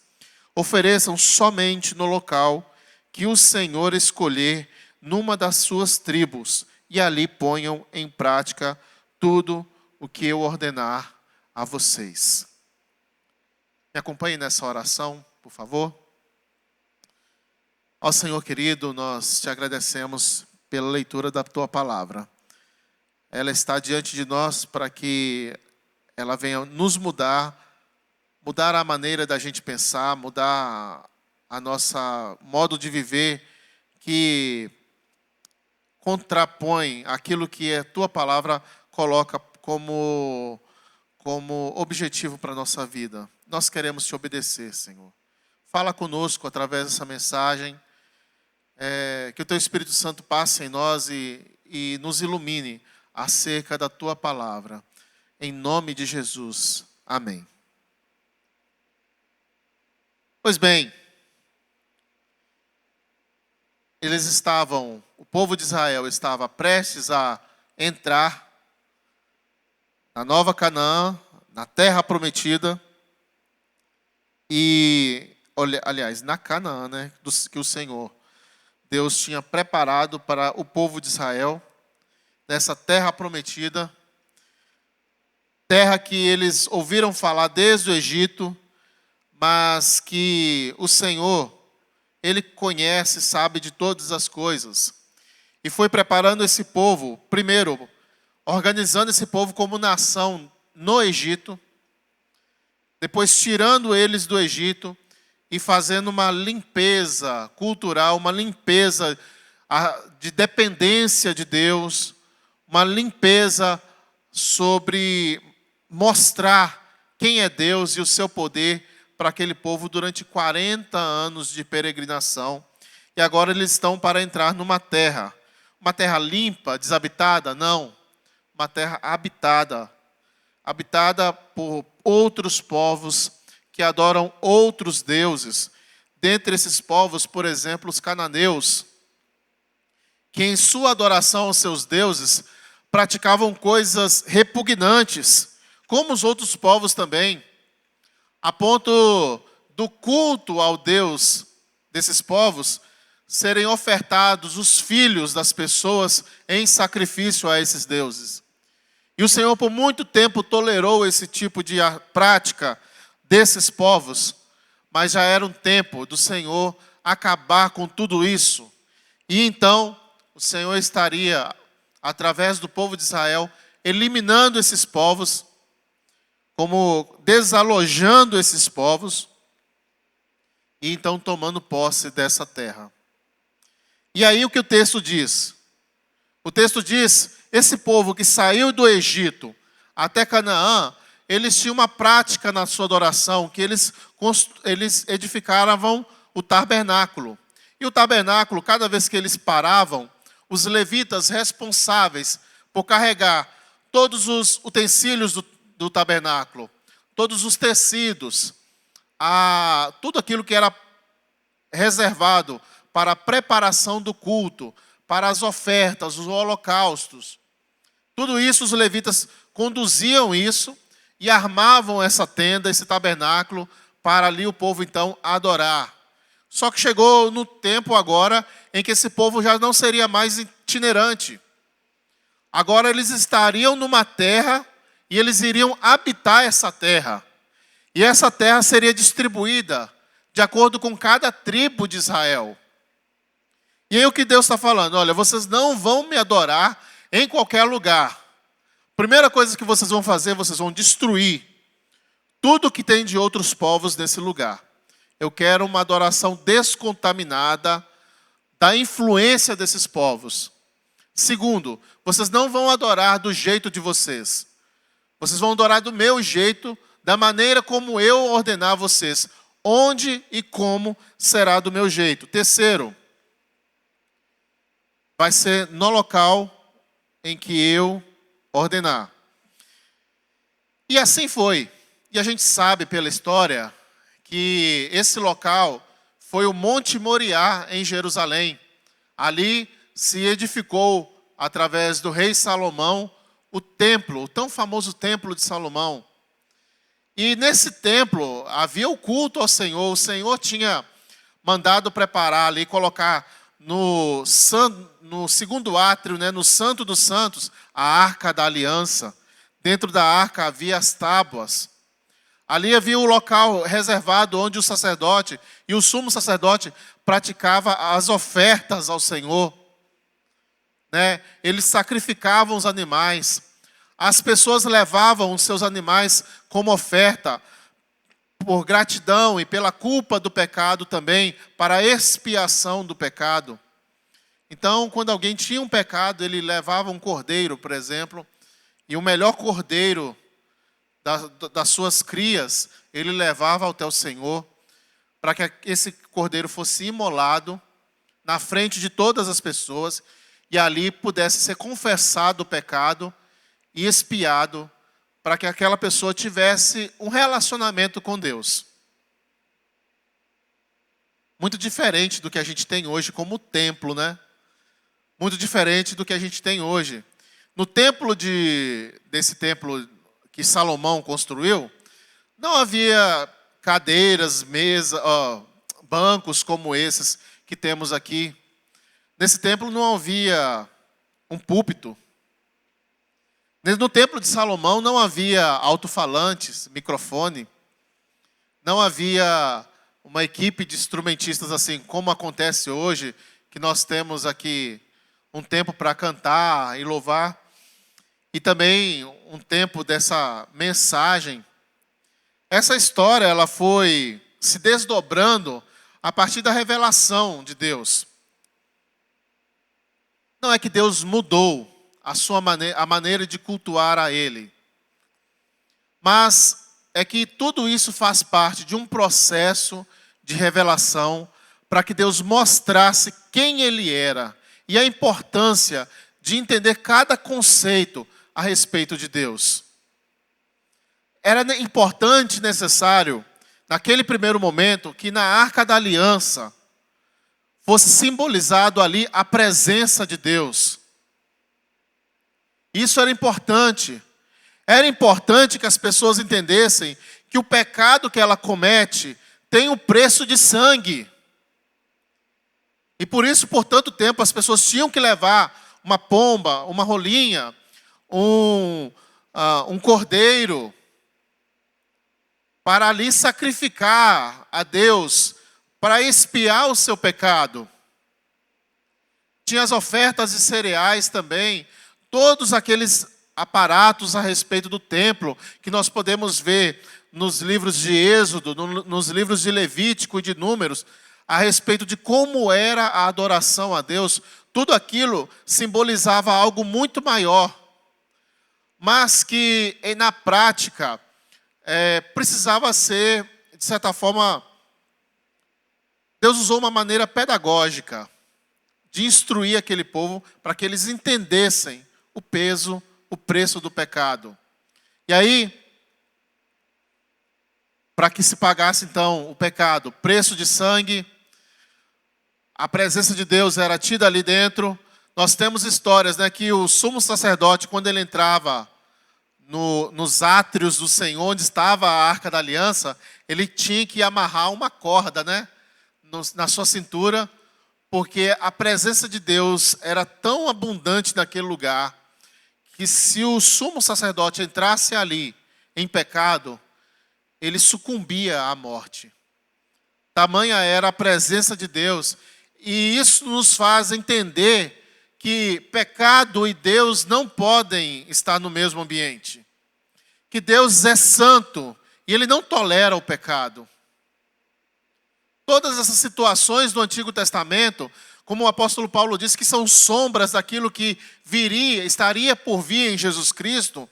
Ofereçam somente no local que o Senhor escolher numa das suas tribos, e ali ponham em prática tudo o que eu ordenar a vocês. Me acompanhe nessa oração, por favor. Ó Senhor querido, nós te agradecemos pela leitura da tua palavra. Ela está diante de nós para que ela venha nos mudar a maneira da gente pensar, mudar a nossa modo de viver, que contrapõe aquilo que a tua palavra coloca como objetivo para a nossa vida. Nós queremos te obedecer, Senhor. Fala conosco através dessa mensagem, que o teu Espírito Santo passe em nós e nos ilumine acerca da tua palavra. Em nome de Jesus. Amém. Pois bem, o povo de Israel estava prestes a entrar na Nova Canaã, na terra prometida, e, aliás, na Canaã, né, que o Senhor, Deus tinha preparado para o povo de Israel, nessa terra prometida, terra que eles ouviram falar desde o Egito, mas que o Senhor, Ele conhece, sabe de todas as coisas. E foi preparando esse povo, primeiro, organizando esse povo como nação no Egito, depois tirando eles do Egito e fazendo uma limpeza cultural, uma limpeza de dependência de Deus, uma limpeza sobre mostrar quem é Deus e o seu poder para aquele povo durante 40 anos de peregrinação. E agora eles estão para entrar numa terra. Uma terra limpa, desabitada? Não. Uma terra habitada. Habitada por outros povos que adoram outros deuses. Dentre esses povos, por exemplo, os cananeus, que em sua adoração aos seus deuses praticavam coisas repugnantes, como os outros povos também, a ponto do culto ao Deus desses povos serem ofertados os filhos das pessoas em sacrifício a esses deuses. E o Senhor por muito tempo tolerou esse tipo de prática desses povos, mas já era um tempo do Senhor acabar com tudo isso. E então o Senhor estaria, através do povo de Israel, eliminando esses povos, como desalojando esses povos, e então tomando posse dessa terra. E aí o que o texto diz? O texto diz, esse povo que saiu do Egito até Canaã, eles tinham uma prática na sua adoração, que eles edificavam o tabernáculo. E o tabernáculo, cada vez que eles paravam, os levitas responsáveis por carregar todos os utensílios do tabernáculo, todos os tecidos, tudo aquilo que era reservado para a preparação do culto, para as ofertas, os holocaustos. Tudo isso os levitas conduziam isso e armavam essa tenda, esse tabernáculo, para ali o povo então adorar. Só que chegou no tempo agora em que esse povo já não seria mais itinerante. Agora eles estariam numa terra e eles iriam habitar essa terra. E essa terra seria distribuída de acordo com cada tribo de Israel. E aí o que Deus está falando? Olha, vocês não vão me adorar em qualquer lugar. Primeira coisa que vocês vão fazer, vocês vão destruir tudo que tem de outros povos nesse lugar. Eu quero uma adoração descontaminada da influência desses povos. Segundo, vocês não vão adorar do jeito de vocês. Vocês vão adorar do meu jeito, da maneira como eu ordenar vocês. Onde e como será do meu jeito. Terceiro, vai ser no local em que eu ordenar. E assim foi. E a gente sabe pela história que esse local foi o Monte Moriá em Jerusalém. Ali se edificou, através do rei Salomão, o templo, o tão famoso templo de Salomão. E nesse templo havia o culto ao Senhor. O Senhor tinha mandado preparar ali, colocar no segundo átrio, né, no Santo dos Santos, a Arca da Aliança. Dentro da arca havia as tábuas. Ali havia o local reservado onde o sacerdote e o sumo sacerdote praticava as ofertas ao Senhor. Né? Eles sacrificavam os animais. As pessoas levavam os seus animais como oferta, por gratidão e pela culpa do pecado também, para a expiação do pecado. Então, quando alguém tinha um pecado, ele levava um cordeiro, por exemplo, e o melhor cordeiro das suas crias, ele levava até o Senhor, para que esse cordeiro fosse imolado na frente de todas as pessoas, e ali pudesse ser confessado o pecado e expiado, para que aquela pessoa tivesse um relacionamento com Deus. Muito diferente do que a gente tem hoje como templo, né? Muito diferente do que a gente tem hoje. No templo desse templo que Salomão construiu, não havia cadeiras, mesas, bancos como esses que temos aqui. Nesse templo não havia um púlpito. No templo de Salomão não havia alto-falantes, microfone. Não havia uma equipe de instrumentistas assim como acontece hoje, que nós temos aqui um tempo para cantar e louvar. E também um tempo dessa mensagem. Essa história ela foi se desdobrando a partir da revelação de Deus. Não é que Deus mudou a maneira de cultuar a Ele. Mas é que tudo isso faz parte de um processo de revelação para que Deus mostrasse quem Ele era e a importância de entender cada conceito a respeito de Deus. Era importante, necessário, naquele primeiro momento, que na Arca da Aliança fosse simbolizado ali a presença de Deus. Isso era importante. Era importante que as pessoas entendessem que o pecado que ela comete tem um preço de sangue. E por isso, por tanto tempo, as pessoas tinham que levar uma pomba, uma rolinha, um cordeiro, para ali sacrificar a Deus, para expiar o seu pecado. Tinha as ofertas de cereais também, todos aqueles aparatos a respeito do templo, que nós podemos ver nos livros de Êxodo, nos livros de Levítico e de Números, a respeito de como era a adoração a Deus. Tudo aquilo simbolizava algo muito maior, mas que na prática precisava ser, de certa forma, Deus usou uma maneira pedagógica de instruir aquele povo para que eles entendessem o peso, o preço do pecado. E aí, para que se pagasse então o pecado, preço de sangue, a presença de Deus era tida ali dentro. Nós temos histórias, né, que o sumo sacerdote, quando ele entrava nos átrios do Senhor, onde estava a Arca da Aliança, ele tinha que amarrar uma corda, né, na sua cintura, porque a presença de Deus era tão abundante naquele lugar, que se o sumo sacerdote entrasse ali em pecado, ele sucumbia à morte. Tamanha era a presença de Deus. E isso nos faz entender que pecado e Deus não podem estar no mesmo ambiente. Que Deus é santo e Ele não tolera o pecado. Todas essas situações do Antigo Testamento, como o apóstolo Paulo disse, que são sombras daquilo que estaria por vir em Jesus Cristo,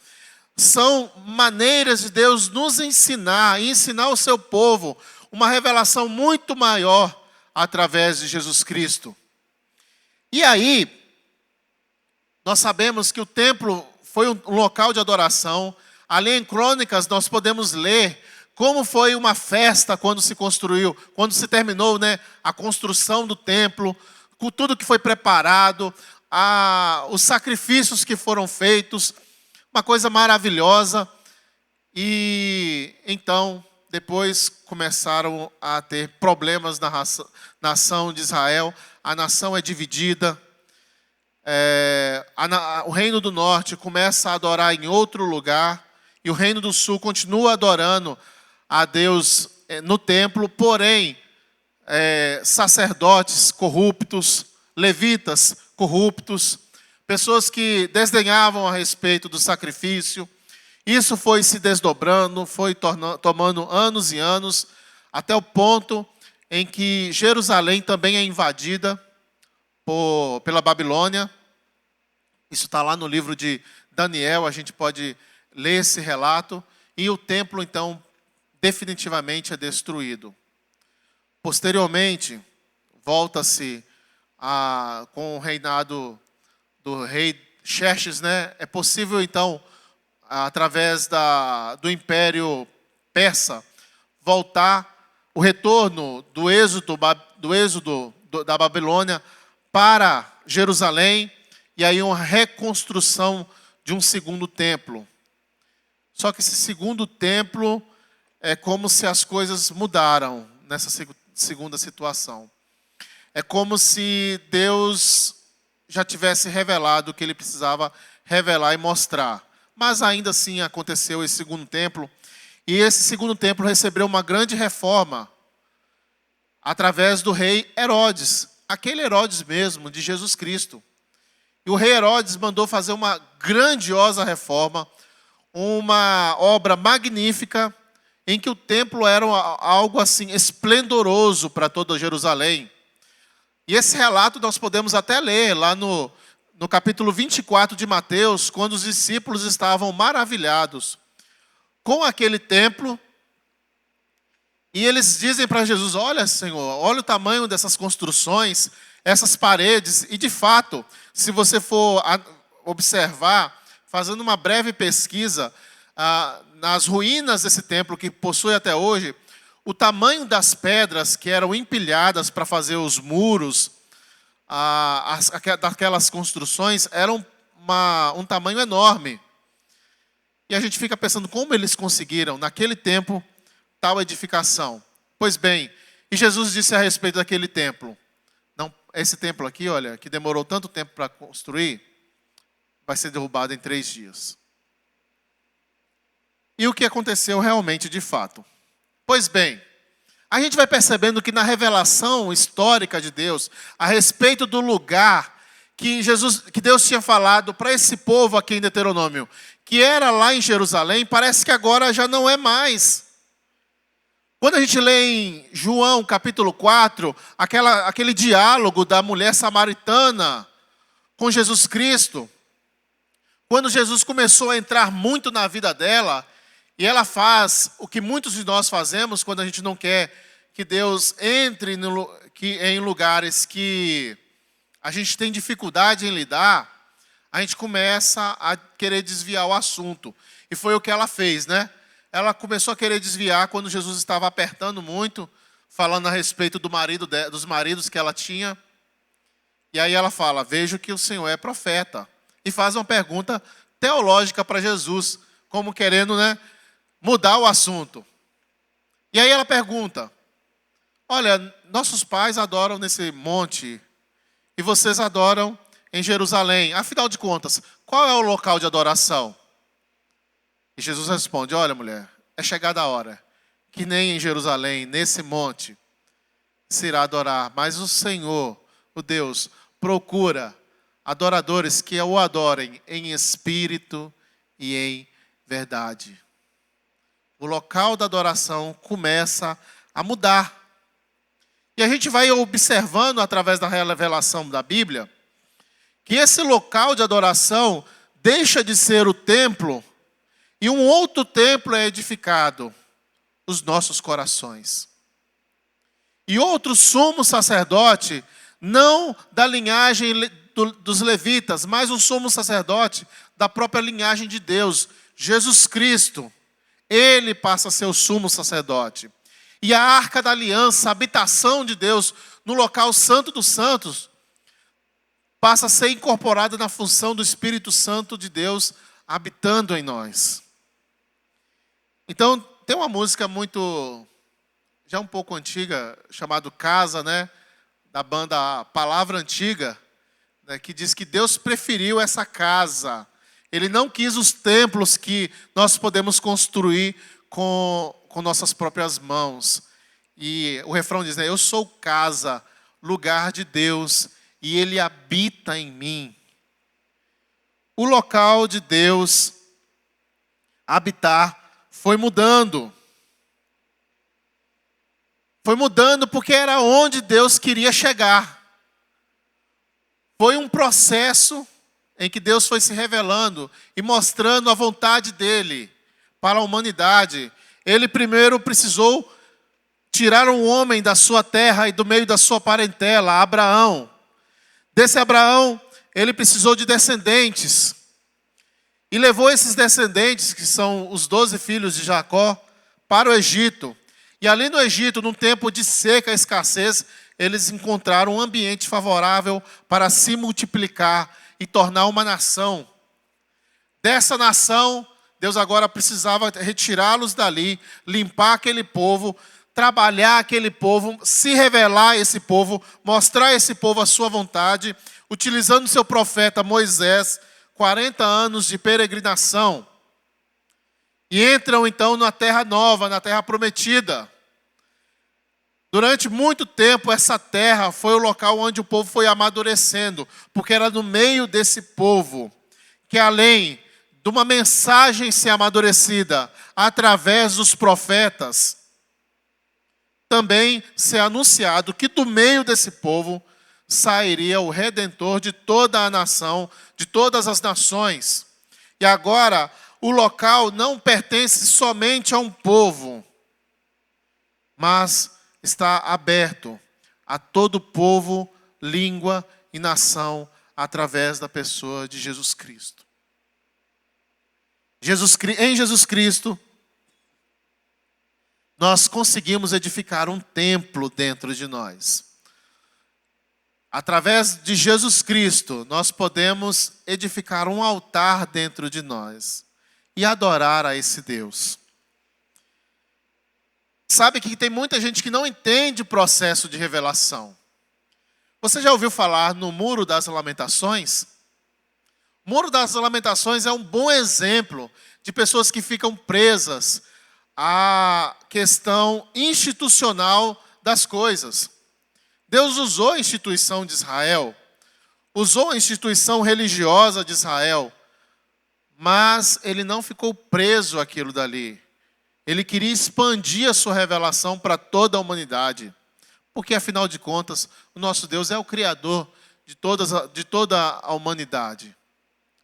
são maneiras de Deus nos ensinar e ensinar o seu povo uma revelação muito maior através de Jesus Cristo. E aí, nós sabemos que o templo foi um local de adoração. Ali em Crônicas nós podemos ler como foi uma festa quando se construiu, quando se terminou, a construção do templo, com tudo que foi preparado, os sacrifícios que foram feitos, uma coisa maravilhosa. E então, depois começaram a ter problemas na nação de Israel. A nação é dividida. O reino do norte começa a adorar em outro lugar. E o reino do sul continua adorando a Deus no templo. Porém, sacerdotes corruptos, levitas corruptos, pessoas que desdenhavam a respeito do sacrifício. Isso foi se desdobrando, foi tomando anos e anos, até o ponto em que Jerusalém também é invadida pela Babilônia. Isso está lá no livro de Daniel, a gente pode ler esse relato. E o templo, então, definitivamente é destruído. Posteriormente, volta-se com o reinado do rei Xerxes, É possível, então, através do Império Persa, voltar o retorno do êxodo da Babilônia para Jerusalém, e aí uma reconstrução de um segundo templo. Só que esse segundo templo é como se as coisas mudaram nessa segunda situação. É como se Deus já tivesse revelado o que Ele precisava revelar e mostrar. Mas ainda assim aconteceu esse segundo templo. E esse segundo templo recebeu uma grande reforma através do rei Herodes. Aquele Herodes mesmo, de Jesus Cristo. E o rei Herodes mandou fazer uma grandiosa reforma, uma obra magnífica, em que o templo era algo assim esplendoroso para toda Jerusalém. E esse relato nós podemos até ler lá no capítulo 24 de Mateus, quando os discípulos estavam maravilhados com aquele templo. E eles dizem para Jesus: olha, Senhor, olha o tamanho dessas construções, essas paredes. E de fato, se você for observar, fazendo uma breve pesquisa, nas ruínas desse templo que possui até hoje, o tamanho das pedras que eram empilhadas para fazer os muros, daquelas construções, eram um tamanho enorme. E a gente fica pensando como eles conseguiram, naquele tempo, tal edificação. Pois bem, e Jesus disse a respeito daquele templo: não, esse templo aqui, olha, que demorou tanto tempo para construir, vai ser derrubado em 3 dias. E o que aconteceu realmente de fato? Pois bem, a gente vai percebendo que na revelação histórica de Deus, a respeito do lugar que Deus tinha falado para esse povo aqui em Deuteronômio, que era lá em Jerusalém, parece que agora já não é mais. Quando a gente lê em João capítulo 4, aquele diálogo da mulher samaritana com Jesus Cristo, quando Jesus começou a entrar muito na vida dela, e ela faz o que muitos de nós fazemos quando a gente não quer que Deus entre em lugares que a gente tem dificuldade em lidar, a gente começa a querer desviar o assunto. E foi o que ela fez, Ela começou a querer desviar quando Jesus estava apertando muito, falando a respeito dos maridos que ela tinha. E aí ela fala: vejo que o Senhor é profeta. E faz uma pergunta teológica para Jesus, como querendo, mudar o assunto. E aí ela pergunta: olha, nossos pais adoram nesse monte e vocês adoram em Jerusalém. Afinal de contas, qual é o local de adoração? E Jesus responde: olha, mulher, é chegada a hora que nem em Jerusalém, nesse monte, se irá adorar. Mas o Senhor, o Deus, procura adoradores que o adorem em espírito e em verdade. O local da adoração começa a mudar. E a gente vai observando através da revelação da Bíblia que esse local de adoração deixa de ser o templo e um outro templo é edificado, os nossos corações. E outro sumo sacerdote, não da linhagem dos levitas, mas um sumo sacerdote da própria linhagem de Deus, Jesus Cristo. Ele passa a ser o sumo sacerdote. E a arca da aliança, a habitação de Deus no local santo dos santos, passa a ser incorporada na função do Espírito Santo de Deus habitando em nós. Então, tem uma música já um pouco antiga, chamada Casa, né? Da banda Palavra Antiga, né? Que diz que Deus preferiu essa casa. Ele não quis os templos que nós podemos construir com nossas próprias mãos. E o refrão diz, né? Eu sou casa, lugar de Deus, e Ele habita em mim. O local de Deus habitar foi mudando. Foi mudando porque era onde Deus queria chegar. Foi um processo em que Deus foi se revelando e mostrando a vontade dEle para a humanidade. Ele primeiro precisou tirar um homem da sua terra e do meio da sua parentela, Abraão. Desse Abraão, ele precisou de descendentes. E levou esses descendentes, que são os 12 filhos de Jacó, para o Egito. E ali no Egito, num tempo de seca e escassez, eles encontraram um ambiente favorável para se multiplicar e tornar uma nação. Dessa nação, Deus agora precisava retirá-los dali, limpar aquele povo, trabalhar aquele povo, se revelar a esse povo, mostrar a esse povo a sua vontade, utilizando seu profeta Moisés, 40 anos de peregrinação. E entram então na terra nova, na terra prometida. Durante muito tempo, essa terra foi o local onde o povo foi amadurecendo, porque era no meio desse povo que, além de uma mensagem ser amadurecida através dos profetas, também ser anunciado que do meio desse povo sairia o Redentor de toda a nação, de todas as nações. E agora, o local não pertence somente a um povo, mas está aberto a todo povo, língua e nação, através da pessoa de Jesus Cristo. Em Jesus Cristo, nós conseguimos edificar um templo dentro de nós. Através de Jesus Cristo, nós podemos edificar um altar dentro de nós e adorar a esse Deus. Sabe que tem muita gente que não entende o processo de revelação. Você já ouviu falar no Muro das Lamentações? O Muro das Lamentações é um bom exemplo de pessoas que ficam presas à questão institucional das coisas. Deus usou a instituição de Israel, usou a instituição religiosa de Israel, mas ele não ficou preso àquilo dali. Ele queria expandir a sua revelação para toda a humanidade, porque afinal de contas, o nosso Deus é o Criador de toda a humanidade.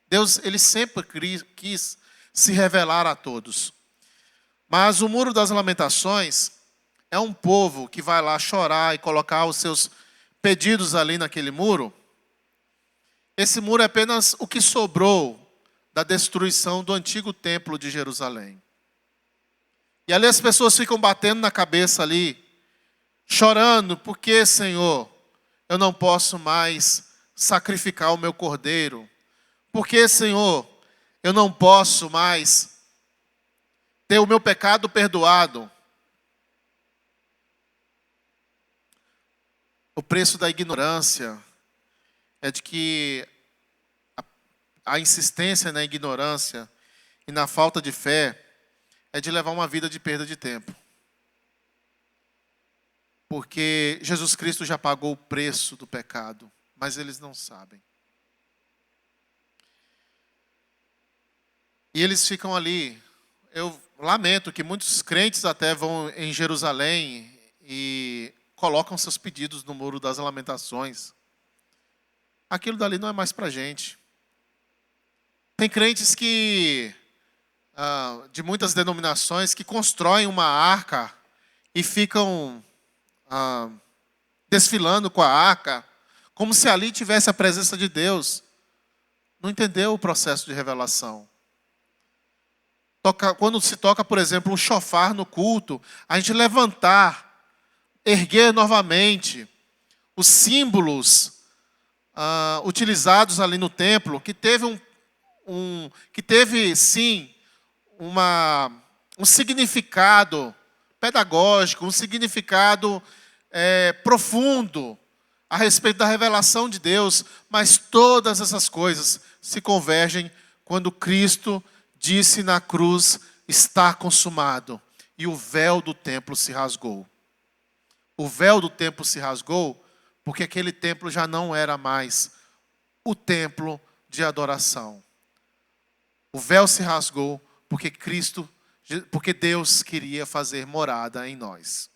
Deus, ele sempre quis se revelar a todos. Mas o Muro das Lamentações é um povo que vai lá chorar e colocar os seus pedidos ali naquele muro. Esse muro é apenas o que sobrou da destruição do antigo templo de Jerusalém. E ali as pessoas ficam batendo na cabeça ali, chorando, porque, Senhor, eu não posso mais sacrificar o meu cordeiro. Porque, Senhor, eu não posso mais ter o meu pecado perdoado. O preço da ignorância é de que a insistência na ignorância e na falta de fé é de levar uma vida de perda de tempo. porque Jesus Cristo já pagou o preço do pecado, mas eles não sabem. E eles ficam ali. Eu lamento que muitos crentes até vão em Jerusalém e colocam seus pedidos no Muro das Lamentações. Aquilo dali não é mais para a gente. Tem crentes de muitas denominações que constroem uma arca e ficam desfilando com a arca, como se ali tivesse a presença de Deus. Não entendeu o processo de revelação. Quando se toca, por exemplo, um chofar no culto, a gente levantar, erguer novamente os símbolos utilizados ali no templo, que teve sim um significado pedagógico, um significado profundo a respeito da revelação de Deus, mas todas essas coisas se convergem quando Cristo disse na cruz: está consumado, e o véu do templo se rasgou. O véu do templo se rasgou porque aquele templo já não era mais o templo de adoração. O véu se rasgou porque Deus queria fazer morada em nós.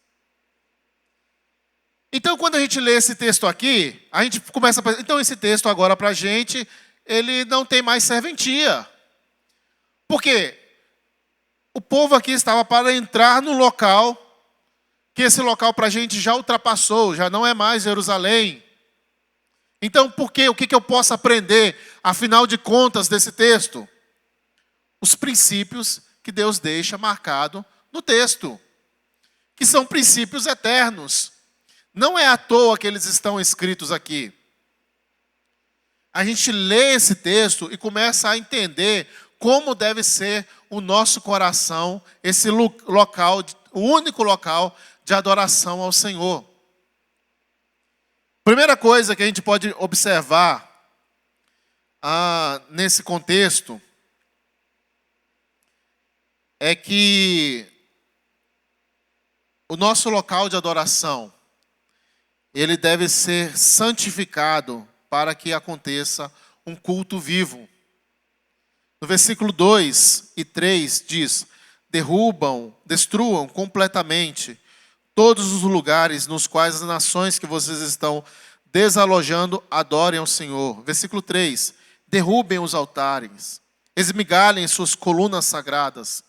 Então, quando a gente lê esse texto aqui, a gente começa a pensar, então esse texto agora para a gente, ele não tem mais serventia. Por quê? O povo aqui estava para entrar no local, que esse local para a gente já ultrapassou, já não é mais Jerusalém. Então, por quê? O que eu posso aprender, afinal de contas, desse texto? Os princípios que Deus deixa marcado no texto, que são princípios eternos. Não é à toa que eles estão escritos aqui. A gente lê esse texto e começa a entender como deve ser o nosso coração, esse local, o único local de adoração ao Senhor. Primeira coisa que a gente pode observar nesse contexto é que o nosso local de adoração, ele deve ser santificado para que aconteça um culto vivo. No versículo 2 e 3 diz: destruam completamente todos os lugares nos quais as nações que vocês estão desalojando adorem ao Senhor. Versículo 3: derrubem os altares, esmigalhem suas colunas sagradas,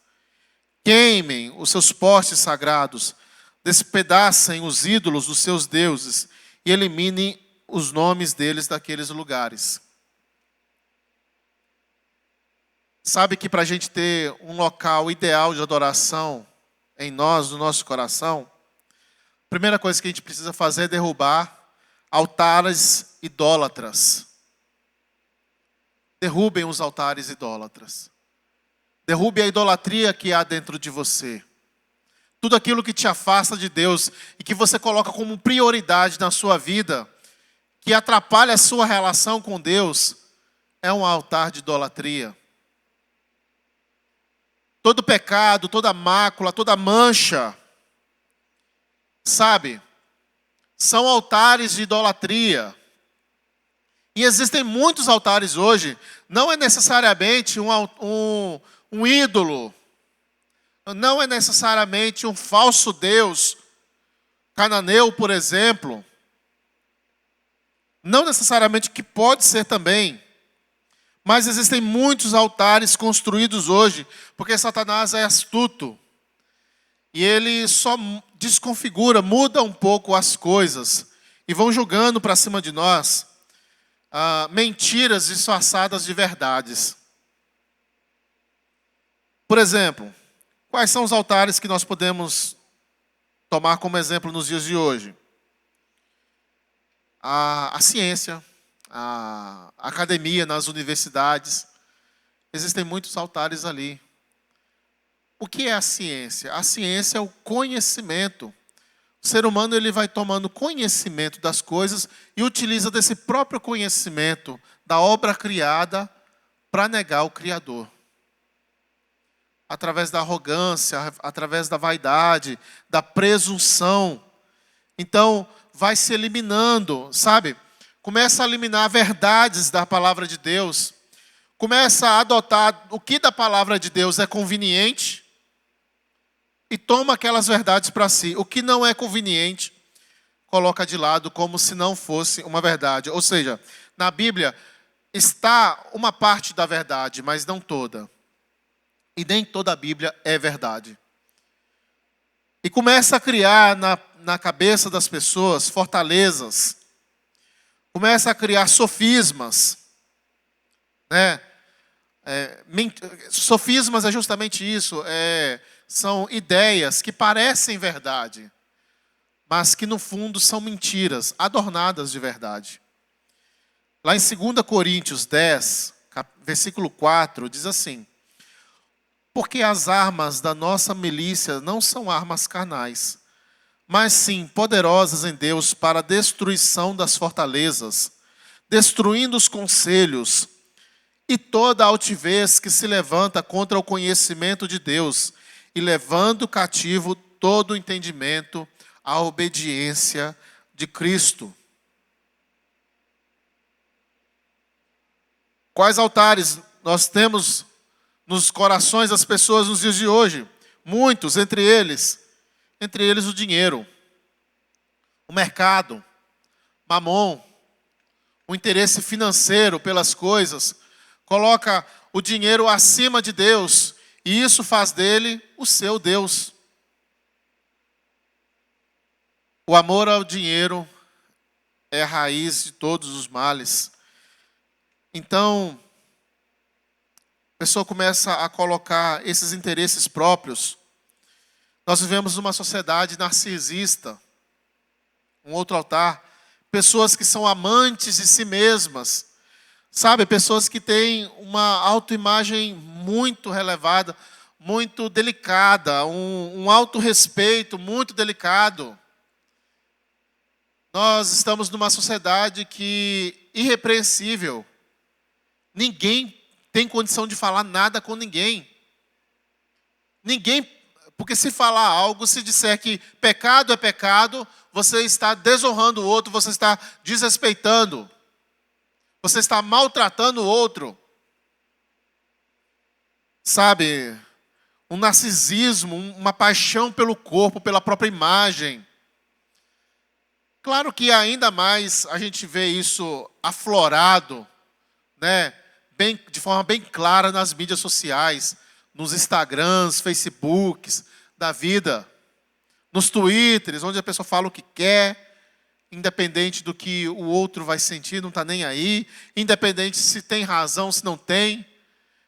queimem os seus postes sagrados, despedacem os ídolos dos seus deuses e eliminem os nomes deles daqueles lugares. Sabe que para a gente ter um local ideal de adoração em nós, no nosso coração, a primeira coisa que a gente precisa fazer é derrubar altares idólatras. Derrubem os altares idólatras. Derrube a idolatria que há dentro de você. Tudo aquilo que te afasta de Deus e que você coloca como prioridade na sua vida, que atrapalha a sua relação com Deus, é um altar de idolatria. Todo pecado, toda mácula, toda mancha, sabe, são altares de idolatria. E existem muitos altares hoje, não é necessariamente um ídolo, não é necessariamente um falso deus, cananeu, por exemplo, não necessariamente, que pode ser também, mas existem muitos altares construídos hoje, porque Satanás é astuto, e ele só desconfigura, muda um pouco as coisas, e vão jogando para cima de nós mentiras disfarçadas de verdades. Por exemplo, quais são os altares que nós podemos tomar como exemplo nos dias de hoje? A ciência, a academia nas universidades. Existem muitos altares ali. O que é a ciência? A ciência é o conhecimento. O ser humano ele vai tomando conhecimento das coisas e utiliza desse próprio conhecimento da obra criada para negar o Criador. Através da arrogância, através da vaidade, da presunção. Então, vai se eliminando, sabe? Começa a eliminar verdades da palavra de Deus. Começa a adotar o que da palavra de Deus é conveniente e toma aquelas verdades para si. O que não é conveniente, coloca de lado como se não fosse uma verdade. Ou seja, na Bíblia está uma parte da verdade, mas não toda. E nem toda a Bíblia é verdade. E começa a criar na cabeça das pessoas fortalezas. Começa a criar sofismas. Né? Sofismas é justamente isso. São ideias que parecem verdade, mas que no fundo são mentiras, adornadas de verdade. Lá em 2 Coríntios 10, versículo 4, diz assim: porque as armas da nossa milícia não são armas carnais, mas sim poderosas em Deus para a destruição das fortalezas, destruindo os conselhos e toda a altivez que se levanta contra o conhecimento de Deus, e levando cativo todo o entendimento à obediência de Cristo. Quais altares nós temos nos corações das pessoas nos dias de hoje? Muitos, entre eles o dinheiro, o mercado, mamon, o interesse financeiro pelas coisas, coloca o dinheiro acima de Deus, e isso faz dele o seu Deus. O amor ao dinheiro é a raiz de todos os males. Então, a pessoa começa a colocar esses interesses próprios. Nós vivemos numa sociedade narcisista. Um outro altar. Pessoas que são amantes de si mesmas. Sabe, pessoas que têm uma autoimagem muito relevada, muito delicada, um autorrespeito muito delicado. Nós estamos numa sociedade que irrepreensível. Ninguém tem condição de falar nada com ninguém. Ninguém, porque se falar algo, se disser que pecado é pecado, você está desonrando o outro, você está desrespeitando. Você está maltratando o outro. Sabe, um narcisismo, uma paixão pelo corpo, pela própria imagem. Claro que ainda mais a gente vê isso aflorado, né, de forma bem clara nas mídias sociais, nos Instagrams, Facebooks da vida, nos Twitters, onde a pessoa fala o que quer, independente do que o outro vai sentir, não está nem aí, independente se tem razão, se não tem,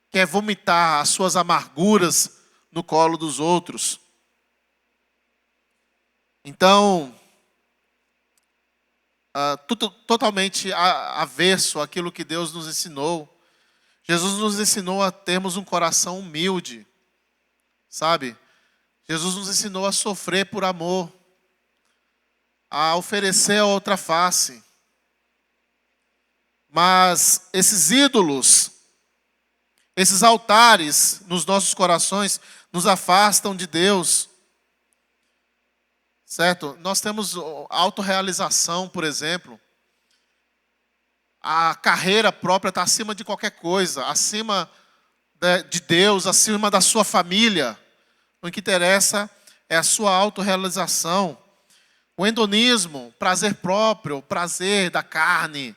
quer vomitar as suas amarguras no colo dos outros. Então, totalmente avesso àquilo que Deus nos ensinou. Jesus nos ensinou a termos um coração humilde, sabe? Jesus nos ensinou a sofrer por amor, a oferecer a outra face. Mas esses ídolos, esses altares nos nossos corações nos afastam de Deus. Certo? Nós temos autorrealização, por exemplo. A carreira própria está acima de qualquer coisa, acima de Deus, acima da sua família. O que interessa é a sua autorrealização. O hedonismo, prazer próprio, prazer da carne.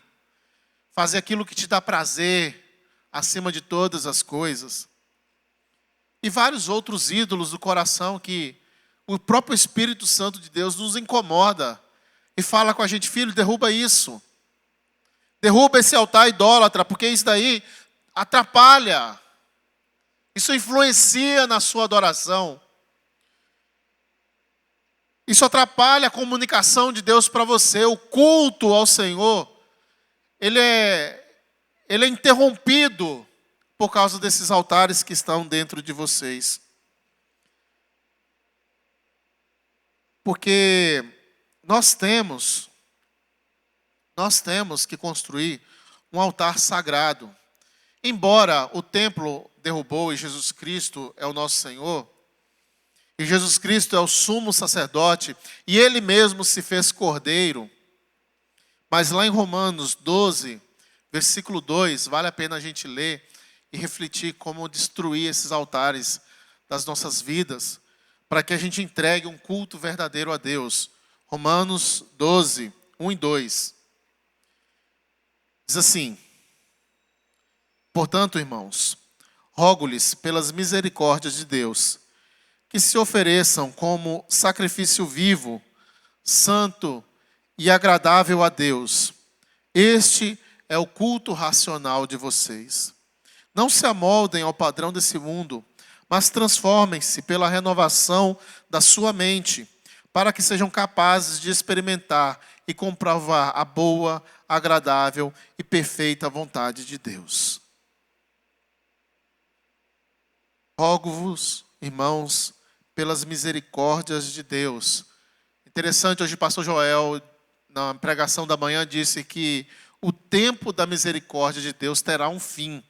Fazer aquilo que te dá prazer, acima de todas as coisas. E vários outros ídolos do coração que o próprio Espírito Santo de Deus nos incomoda. E fala com a gente: filho, derruba isso. Derruba esse altar idólatra, porque isso daí atrapalha. Isso influencia na sua adoração. Isso atrapalha a comunicação de Deus para você. O culto ao Senhor, ele é interrompido por causa desses altares que estão dentro de vocês. Porque nós temos que construir um altar sagrado. Embora o templo derrubou e Jesus Cristo é o nosso Senhor, E Jesus Cristo é o sumo sacerdote, e Ele mesmo se fez cordeiro. Mas lá em Romanos 12, versículo 2, vale a pena a gente ler e refletir como destruir esses altares das nossas vidas, para que a gente entregue um culto verdadeiro a Deus. Romanos 12, 1 e 2. Diz assim: portanto, irmãos, rogo-lhes pelas misericórdias de Deus, que se ofereçam como sacrifício vivo, santo e agradável a Deus. Este é o culto racional de vocês. Não se amoldem ao padrão desse mundo, mas transformem-se pela renovação da sua mente, para que sejam capazes de experimentar e comprovar a boa, agradável e perfeita vontade de Deus. Rogo-vos, irmãos, pelas misericórdias de Deus. Interessante, hoje o pastor Joel, na pregação da manhã, disse que o tempo da misericórdia de Deus terá um fim,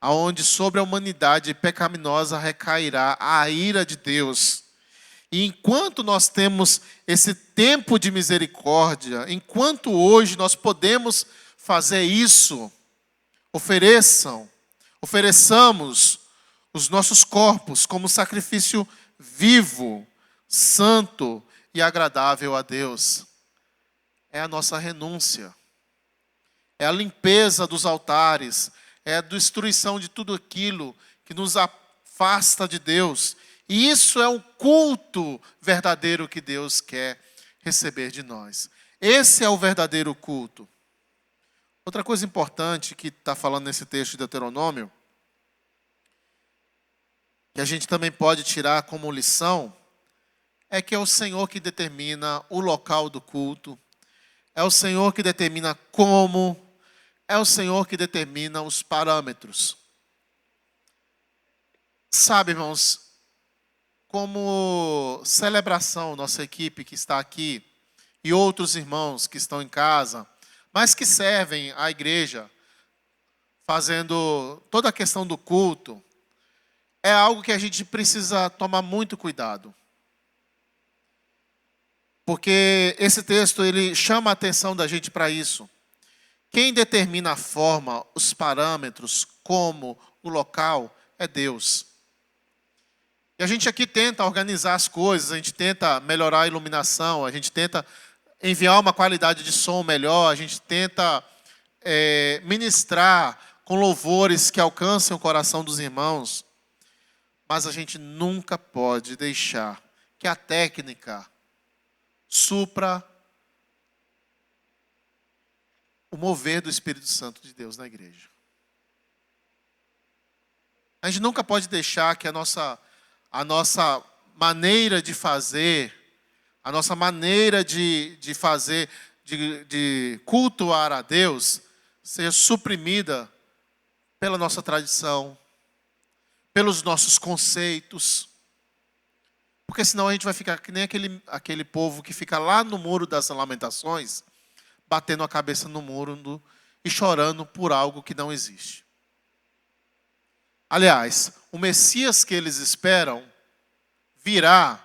aonde sobre a humanidade pecaminosa recairá a ira de Deus. E enquanto nós temos esse tempo de misericórdia, enquanto hoje nós podemos fazer isso, ofereçamos os nossos corpos como sacrifício vivo, santo e agradável a Deus. É a nossa renúncia, é a limpeza dos altares, é a destruição de tudo aquilo que nos afasta de Deus. E isso é um culto verdadeiro que Deus quer receber de nós. Esse é o verdadeiro culto. Outra coisa importante que está falando nesse texto de Deuteronômio, que a gente também pode tirar como lição, é que é o Senhor que determina o local do culto, é o Senhor que determina como, é o Senhor que determina os parâmetros. Sabe, irmãos, como celebração, nossa equipe que está aqui e outros irmãos que estão em casa, mas que servem à igreja, fazendo toda a questão do culto, é algo que a gente precisa tomar muito cuidado. Porque esse texto, ele chama a atenção da gente para isso. Quem determina a forma, os parâmetros, como, o local, é Deus. E a gente aqui tenta organizar as coisas, a gente tenta melhorar a iluminação, a gente tenta enviar uma qualidade de som melhor, a gente tenta ministrar com louvores que alcancem o coração dos irmãos. Mas a gente nunca pode deixar que a técnica supra o mover do Espírito Santo de Deus na igreja. A gente nunca pode deixar que a nossa maneira de fazer, a nossa maneira de fazer, de cultuar a Deus, seja suprimida pela nossa tradição, pelos nossos conceitos. Porque senão a gente vai ficar que nem aquele povo que fica lá no muro das lamentações, batendo a cabeça no muro e chorando por algo que não existe. Aliás, o Messias que eles esperam virá,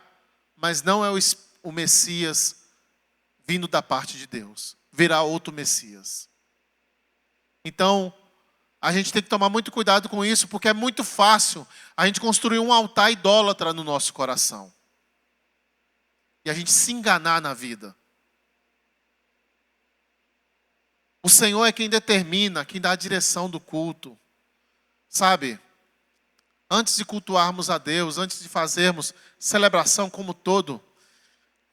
mas não é o Messias vindo da parte de Deus. Virá outro Messias. Então, a gente tem que tomar muito cuidado com isso, porque é muito fácil a gente construir um altar idólatra no nosso coração. E a gente se enganar na vida. O Senhor é quem determina, quem dá a direção do culto. Sabe? Antes de cultuarmos a Deus, antes de fazermos celebração como todo,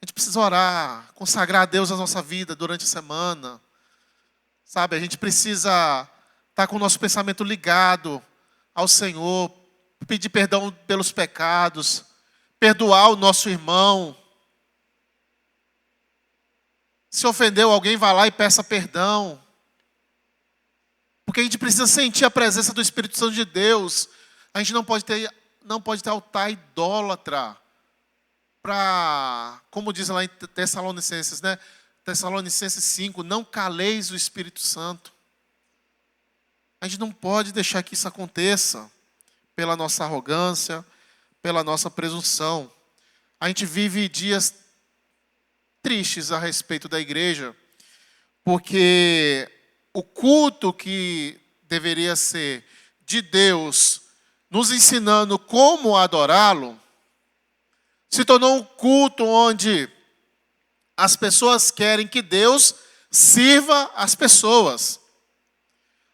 a gente precisa orar, consagrar a Deus a nossa vida durante a semana. Sabe? A gente precisa estar com o nosso pensamento ligado ao Senhor, pedir perdão pelos pecados, perdoar o nosso irmão. Se ofendeu alguém, vá lá e peça perdão. Porque a gente precisa sentir a presença do Espírito Santo de Deus. A gente não pode ter altar idólatra para, como diz lá em Tessalonicenses, né? Tessalonicenses 5, não caleis o Espírito Santo. A gente não pode deixar que isso aconteça pela nossa arrogância, pela nossa presunção. A gente vive dias tristes a respeito da igreja, porque o culto que deveria ser de Deus, nos ensinando como adorá-lo, se tornou um culto onde as pessoas querem que Deus sirva as pessoas.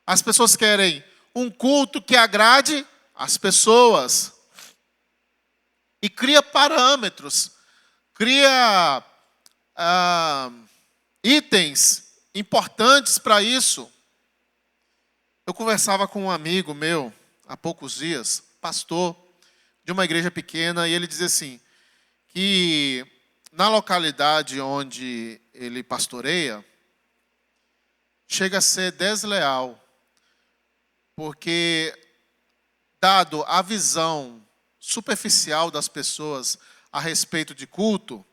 As pessoas querem um culto que agrade as pessoas. E cria parâmetros, cria itens importantes para isso. Eu conversava com um amigo meu há poucos dias, pastor de uma igreja pequena, e ele dizia assim, que na localidade onde ele pastoreia, chega a ser desleal, porque, dado a visão superficial das pessoas a respeito de culto,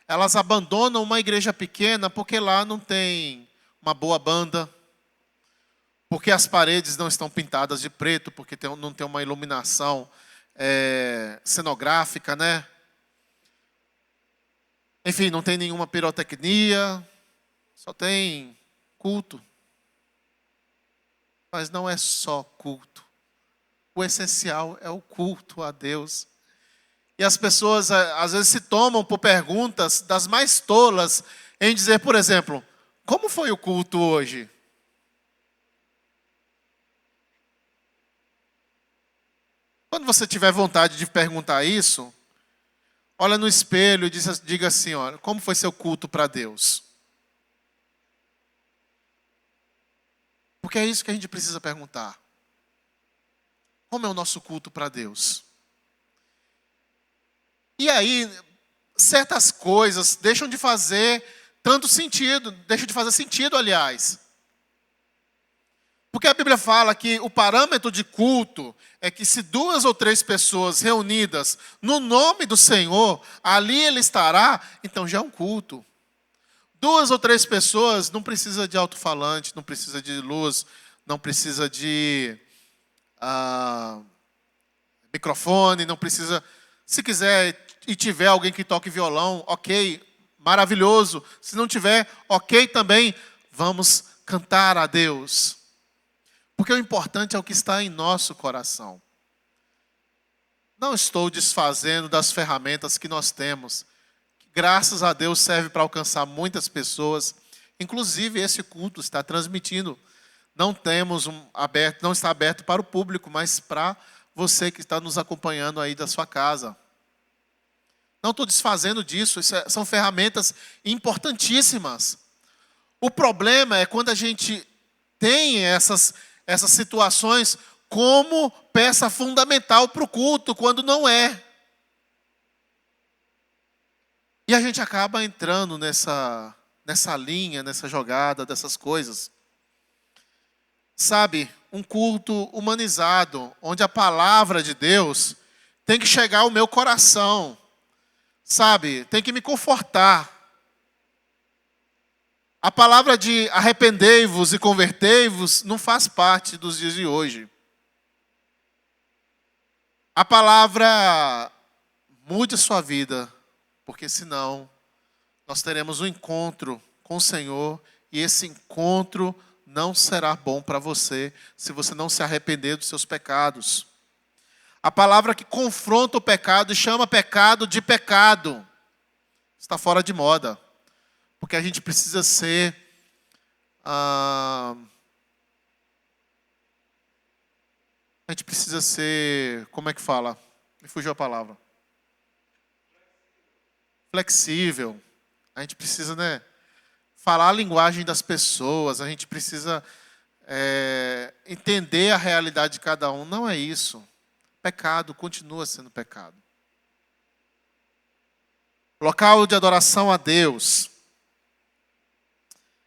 elas abandonam uma igreja pequena porque lá não tem uma boa banda, porque as paredes não estão pintadas de preto, porque não tem uma iluminação cenográfica, né? Enfim, não tem nenhuma pirotecnia, só tem culto. Mas não é só culto. O essencial é o culto a Deus. E as pessoas, às vezes, se tomam por perguntas das mais tolas em dizer, por exemplo, como foi o culto hoje? Quando você tiver vontade de perguntar isso, olha no espelho e diga assim, olha, como foi seu culto para Deus? Porque é isso que a gente precisa perguntar. Como é o nosso culto para Deus? E aí, certas coisas deixam de fazer tanto sentido, deixam de fazer sentido, aliás. Porque a Bíblia fala que o parâmetro de culto é que se 2 ou 3 pessoas reunidas no nome do Senhor, ali Ele estará, então já é um culto. 2 ou 3 pessoas não precisa de alto-falante, não precisa de luz, não precisa de microfone, não precisa... Se quiser e tiver alguém que toque violão, ok, maravilhoso. Se não tiver, ok também, vamos cantar a Deus. Porque o importante é o que está em nosso coração. Não estou desfazendo das ferramentas que nós temos. Que, graças a Deus, serve para alcançar muitas pessoas. Inclusive, esse culto está transmitindo. Não está aberto para o público, mas para você que está nos acompanhando aí da sua casa. Não estou desfazendo disso, são ferramentas importantíssimas. O problema é quando a gente tem essas situações como peça fundamental para o culto, quando não é. E a gente acaba entrando nessa linha, nessa jogada dessas coisas. Sabe, um culto humanizado, onde a palavra de Deus tem que chegar ao meu coração. Sabe, tem que me confortar. A palavra de arrependei-vos e convertei-vos não faz parte dos dias de hoje. A palavra mude a sua vida, porque senão nós teremos um encontro com o Senhor e esse encontro não será bom para você se você não se arrepender dos seus pecados. A palavra que confronta o pecado e chama pecado de pecado está fora de moda. Porque a gente precisa ser... como é que fala? Me fugiu a palavra. Flexível. A gente precisa, falar a linguagem das pessoas. A gente precisa entender a realidade de cada um. Não é isso. Pecado continua sendo pecado. Local de adoração a Deus.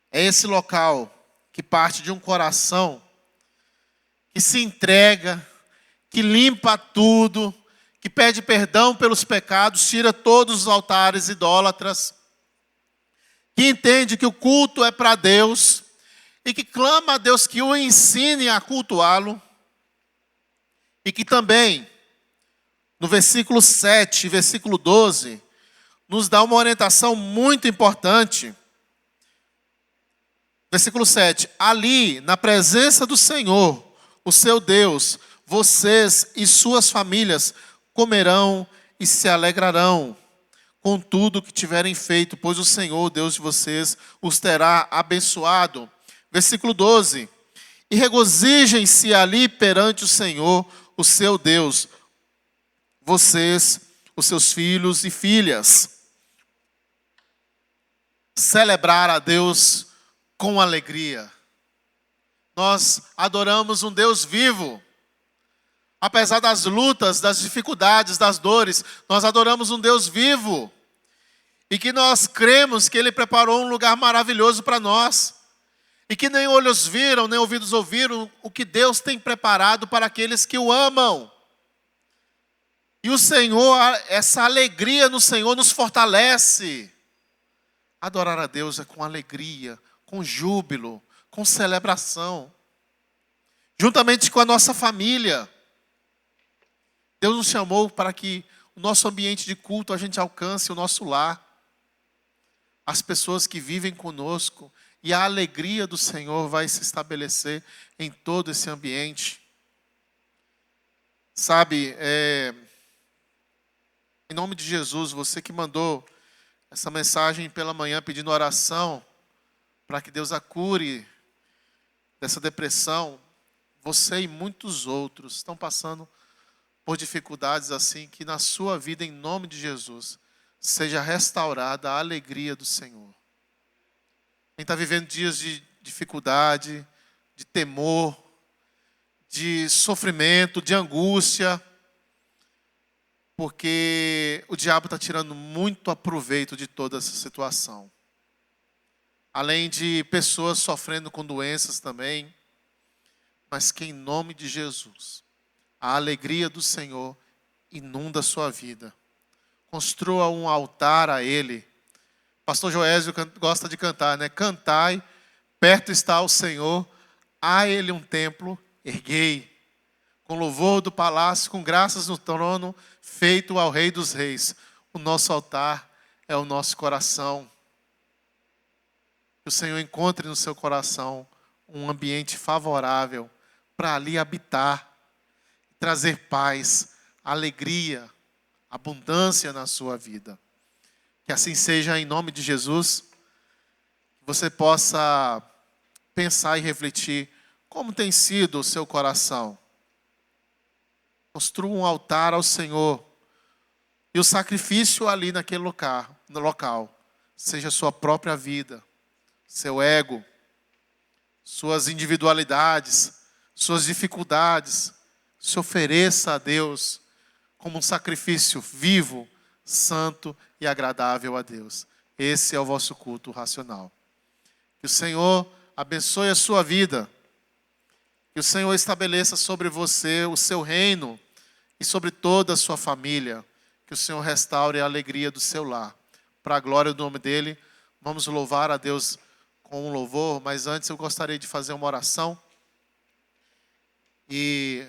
É esse local que parte de um coração que se entrega, que limpa tudo, que pede perdão pelos pecados, tira todos os altares idólatras, que entende que o culto é para Deus e que clama a Deus que o ensine a cultuá-lo e que também no versículo 7 e versículo 12, nos dá uma orientação muito importante. Versículo 7. Ali, na presença do Senhor, o seu Deus, vocês e suas famílias comerão e se alegrarão com tudo que tiverem feito, pois o Senhor, Deus de vocês, os terá abençoado. Versículo 12. E regozijem-se ali perante o Senhor, o seu Deus, vocês, os seus filhos e filhas. Celebrar a Deus com alegria. Nós adoramos um Deus vivo. Apesar das lutas, das dificuldades, das dores, nós adoramos um Deus vivo. E que nós cremos que Ele preparou um lugar maravilhoso para nós. E que nem olhos viram, nem ouvidos ouviram o que Deus tem preparado para aqueles que o amam. E o Senhor, essa alegria no Senhor nos fortalece. Adorar a Deus é com alegria, com júbilo, com celebração. Juntamente com a nossa família. Deus nos chamou para que o nosso ambiente de culto a gente alcance o nosso lar. As pessoas que vivem conosco. E a alegria do Senhor vai se estabelecer em todo esse ambiente. Sabe, em nome de Jesus, você que mandou essa mensagem pela manhã pedindo oração para que Deus a cure dessa depressão, você e muitos outros estão passando por dificuldades assim, que na sua vida, em nome de Jesus, seja restaurada a alegria do Senhor. Quem está vivendo dias de dificuldade, de temor, de sofrimento, de angústia, porque o diabo está tirando muito proveito de toda essa situação. Além de pessoas sofrendo com doenças também, mas que em nome de Jesus, a alegria do Senhor inunda a sua vida. Construa um altar a Ele. Pastor Joésio gosta de cantar, né? Cantai, perto está o Senhor, a Ele um templo, erguei. Com louvor do palácio, com graças no trono, feito ao Rei dos Reis. O nosso altar é o nosso coração. Que o Senhor encontre no seu coração um ambiente favorável para ali habitar, trazer paz, alegria, abundância na sua vida. Que assim seja em nome de Jesus. Que você possa pensar e refletir como tem sido o seu coração. Construa um altar ao Senhor. E o sacrifício ali naquele local seja a sua própria vida, seu ego, suas individualidades, suas dificuldades. Se ofereça a Deus como um sacrifício vivo, santo e agradável a Deus. Esse é o vosso culto racional. Que o Senhor abençoe a sua vida. Que o Senhor estabeleça sobre você o seu reino e sobre toda a sua família. Que o Senhor restaure a alegria do seu lar. Para a glória do nome dEle, vamos louvar a Deus com um louvor, mas antes eu gostaria de fazer uma oração. E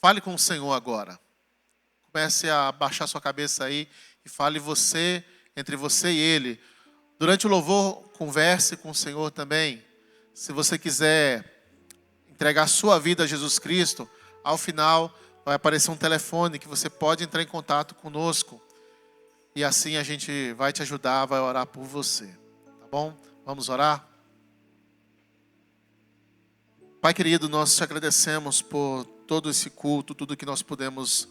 fale com o Senhor agora. Comece a baixar sua cabeça aí e fale você, entre você e Ele. Durante o louvor, converse com o Senhor também. Se você quiser entregar sua vida a Jesus Cristo, ao final vai aparecer um telefone que você pode entrar em contato conosco. E assim a gente vai te ajudar, vai orar por você. Tá bom? Vamos orar? Pai querido, nós te agradecemos por todo esse culto, tudo que nós pudemos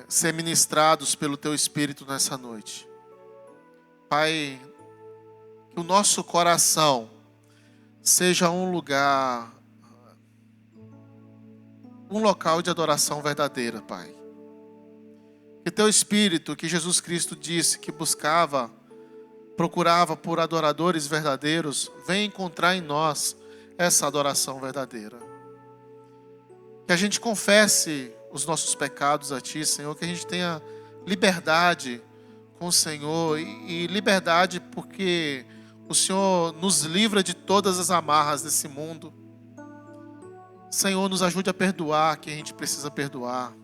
ser ministrados pelo Teu Espírito nessa noite. Pai, que o nosso coração seja um lugar, um local de adoração verdadeira, Pai. Que Teu Espírito, que Jesus Cristo disse que procurava por adoradores verdadeiros, venha encontrar em nós essa adoração verdadeira. Que a gente confesse os nossos pecados a Ti, Senhor, que a gente tenha liberdade com o Senhor e liberdade porque o Senhor nos livra de todas as amarras desse mundo. Senhor, nos ajude a perdoar quem a gente precisa perdoar.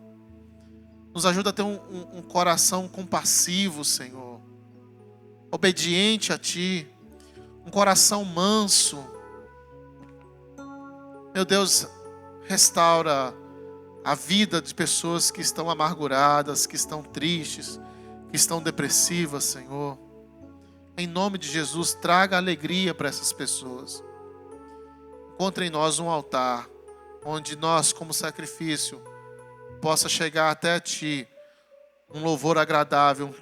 Nos ajuda a ter um coração compassivo, Senhor. Obediente a Ti. Um coração manso. Meu Deus, restaura a vida de pessoas que estão amarguradas, que estão tristes, que estão depressivas, Senhor. Em nome de Jesus, traga alegria para essas pessoas. Encontre em nós um altar, onde nós, como sacrifício, possa chegar até Ti, um louvor agradável,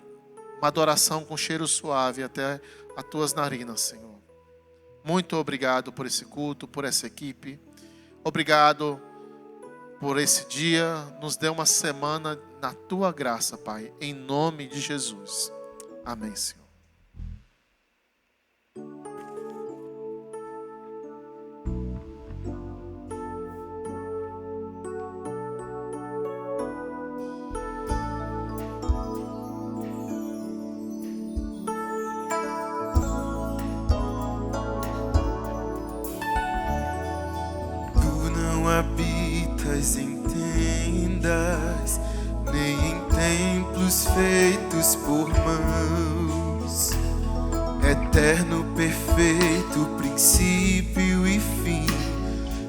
uma adoração com cheiro suave até as Tuas narinas, Senhor. Muito obrigado por esse culto, por essa equipe. Obrigado por esse dia. Nos dê uma semana na Tua graça, Pai, em nome de Jesus. Amém, Senhor. Habitas em tendas, nem em templos feitos por mãos. Eterno, perfeito, princípio e fim,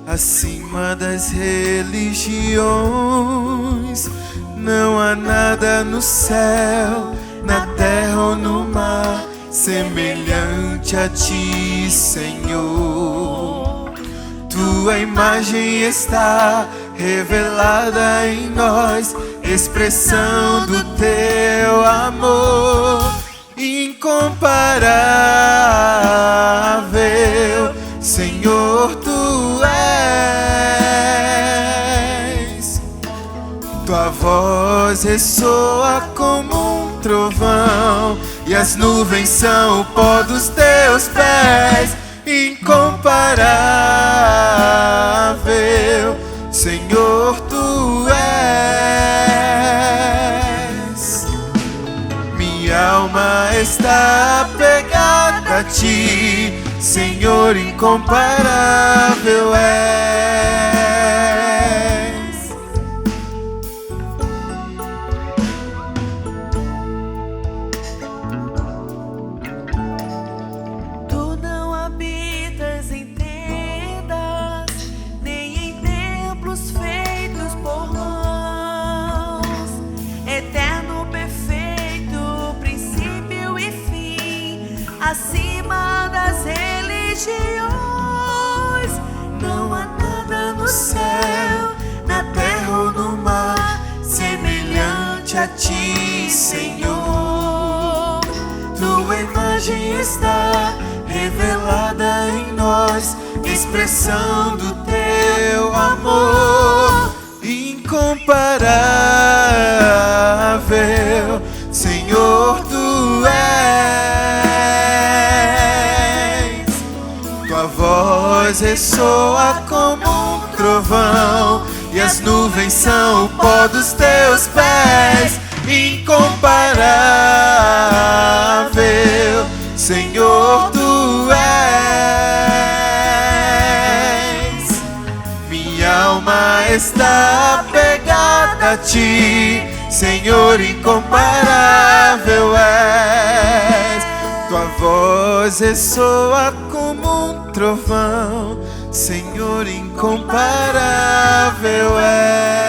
acima das religiões. Não há nada no céu, na terra ou no mar, semelhante a Ti, Senhor. Tua imagem está revelada em nós, expressão do Teu amor incomparável. Senhor, Tu és. Tua voz ressoa como um trovão, e as nuvens são o pó dos Teus pés. Incomparável, Senhor, Tu és. Minha alma está apegada a Ti, Senhor, incomparável és. Acima das religiões, não há nada no céu, na terra ou no mar, semelhante a Ti, Senhor. Tua imagem está revelada em nós, expressão do Teu amor incomparável. Senhor, Tu és. Tua voz ressoa como um trovão, e as nuvens são o pó dos Teus pés. Incomparável, Senhor, Tu és. Minha alma está apegada a Ti, Senhor, incomparável és. Tua voz ressoa como um trovão, Senhor, incomparável és.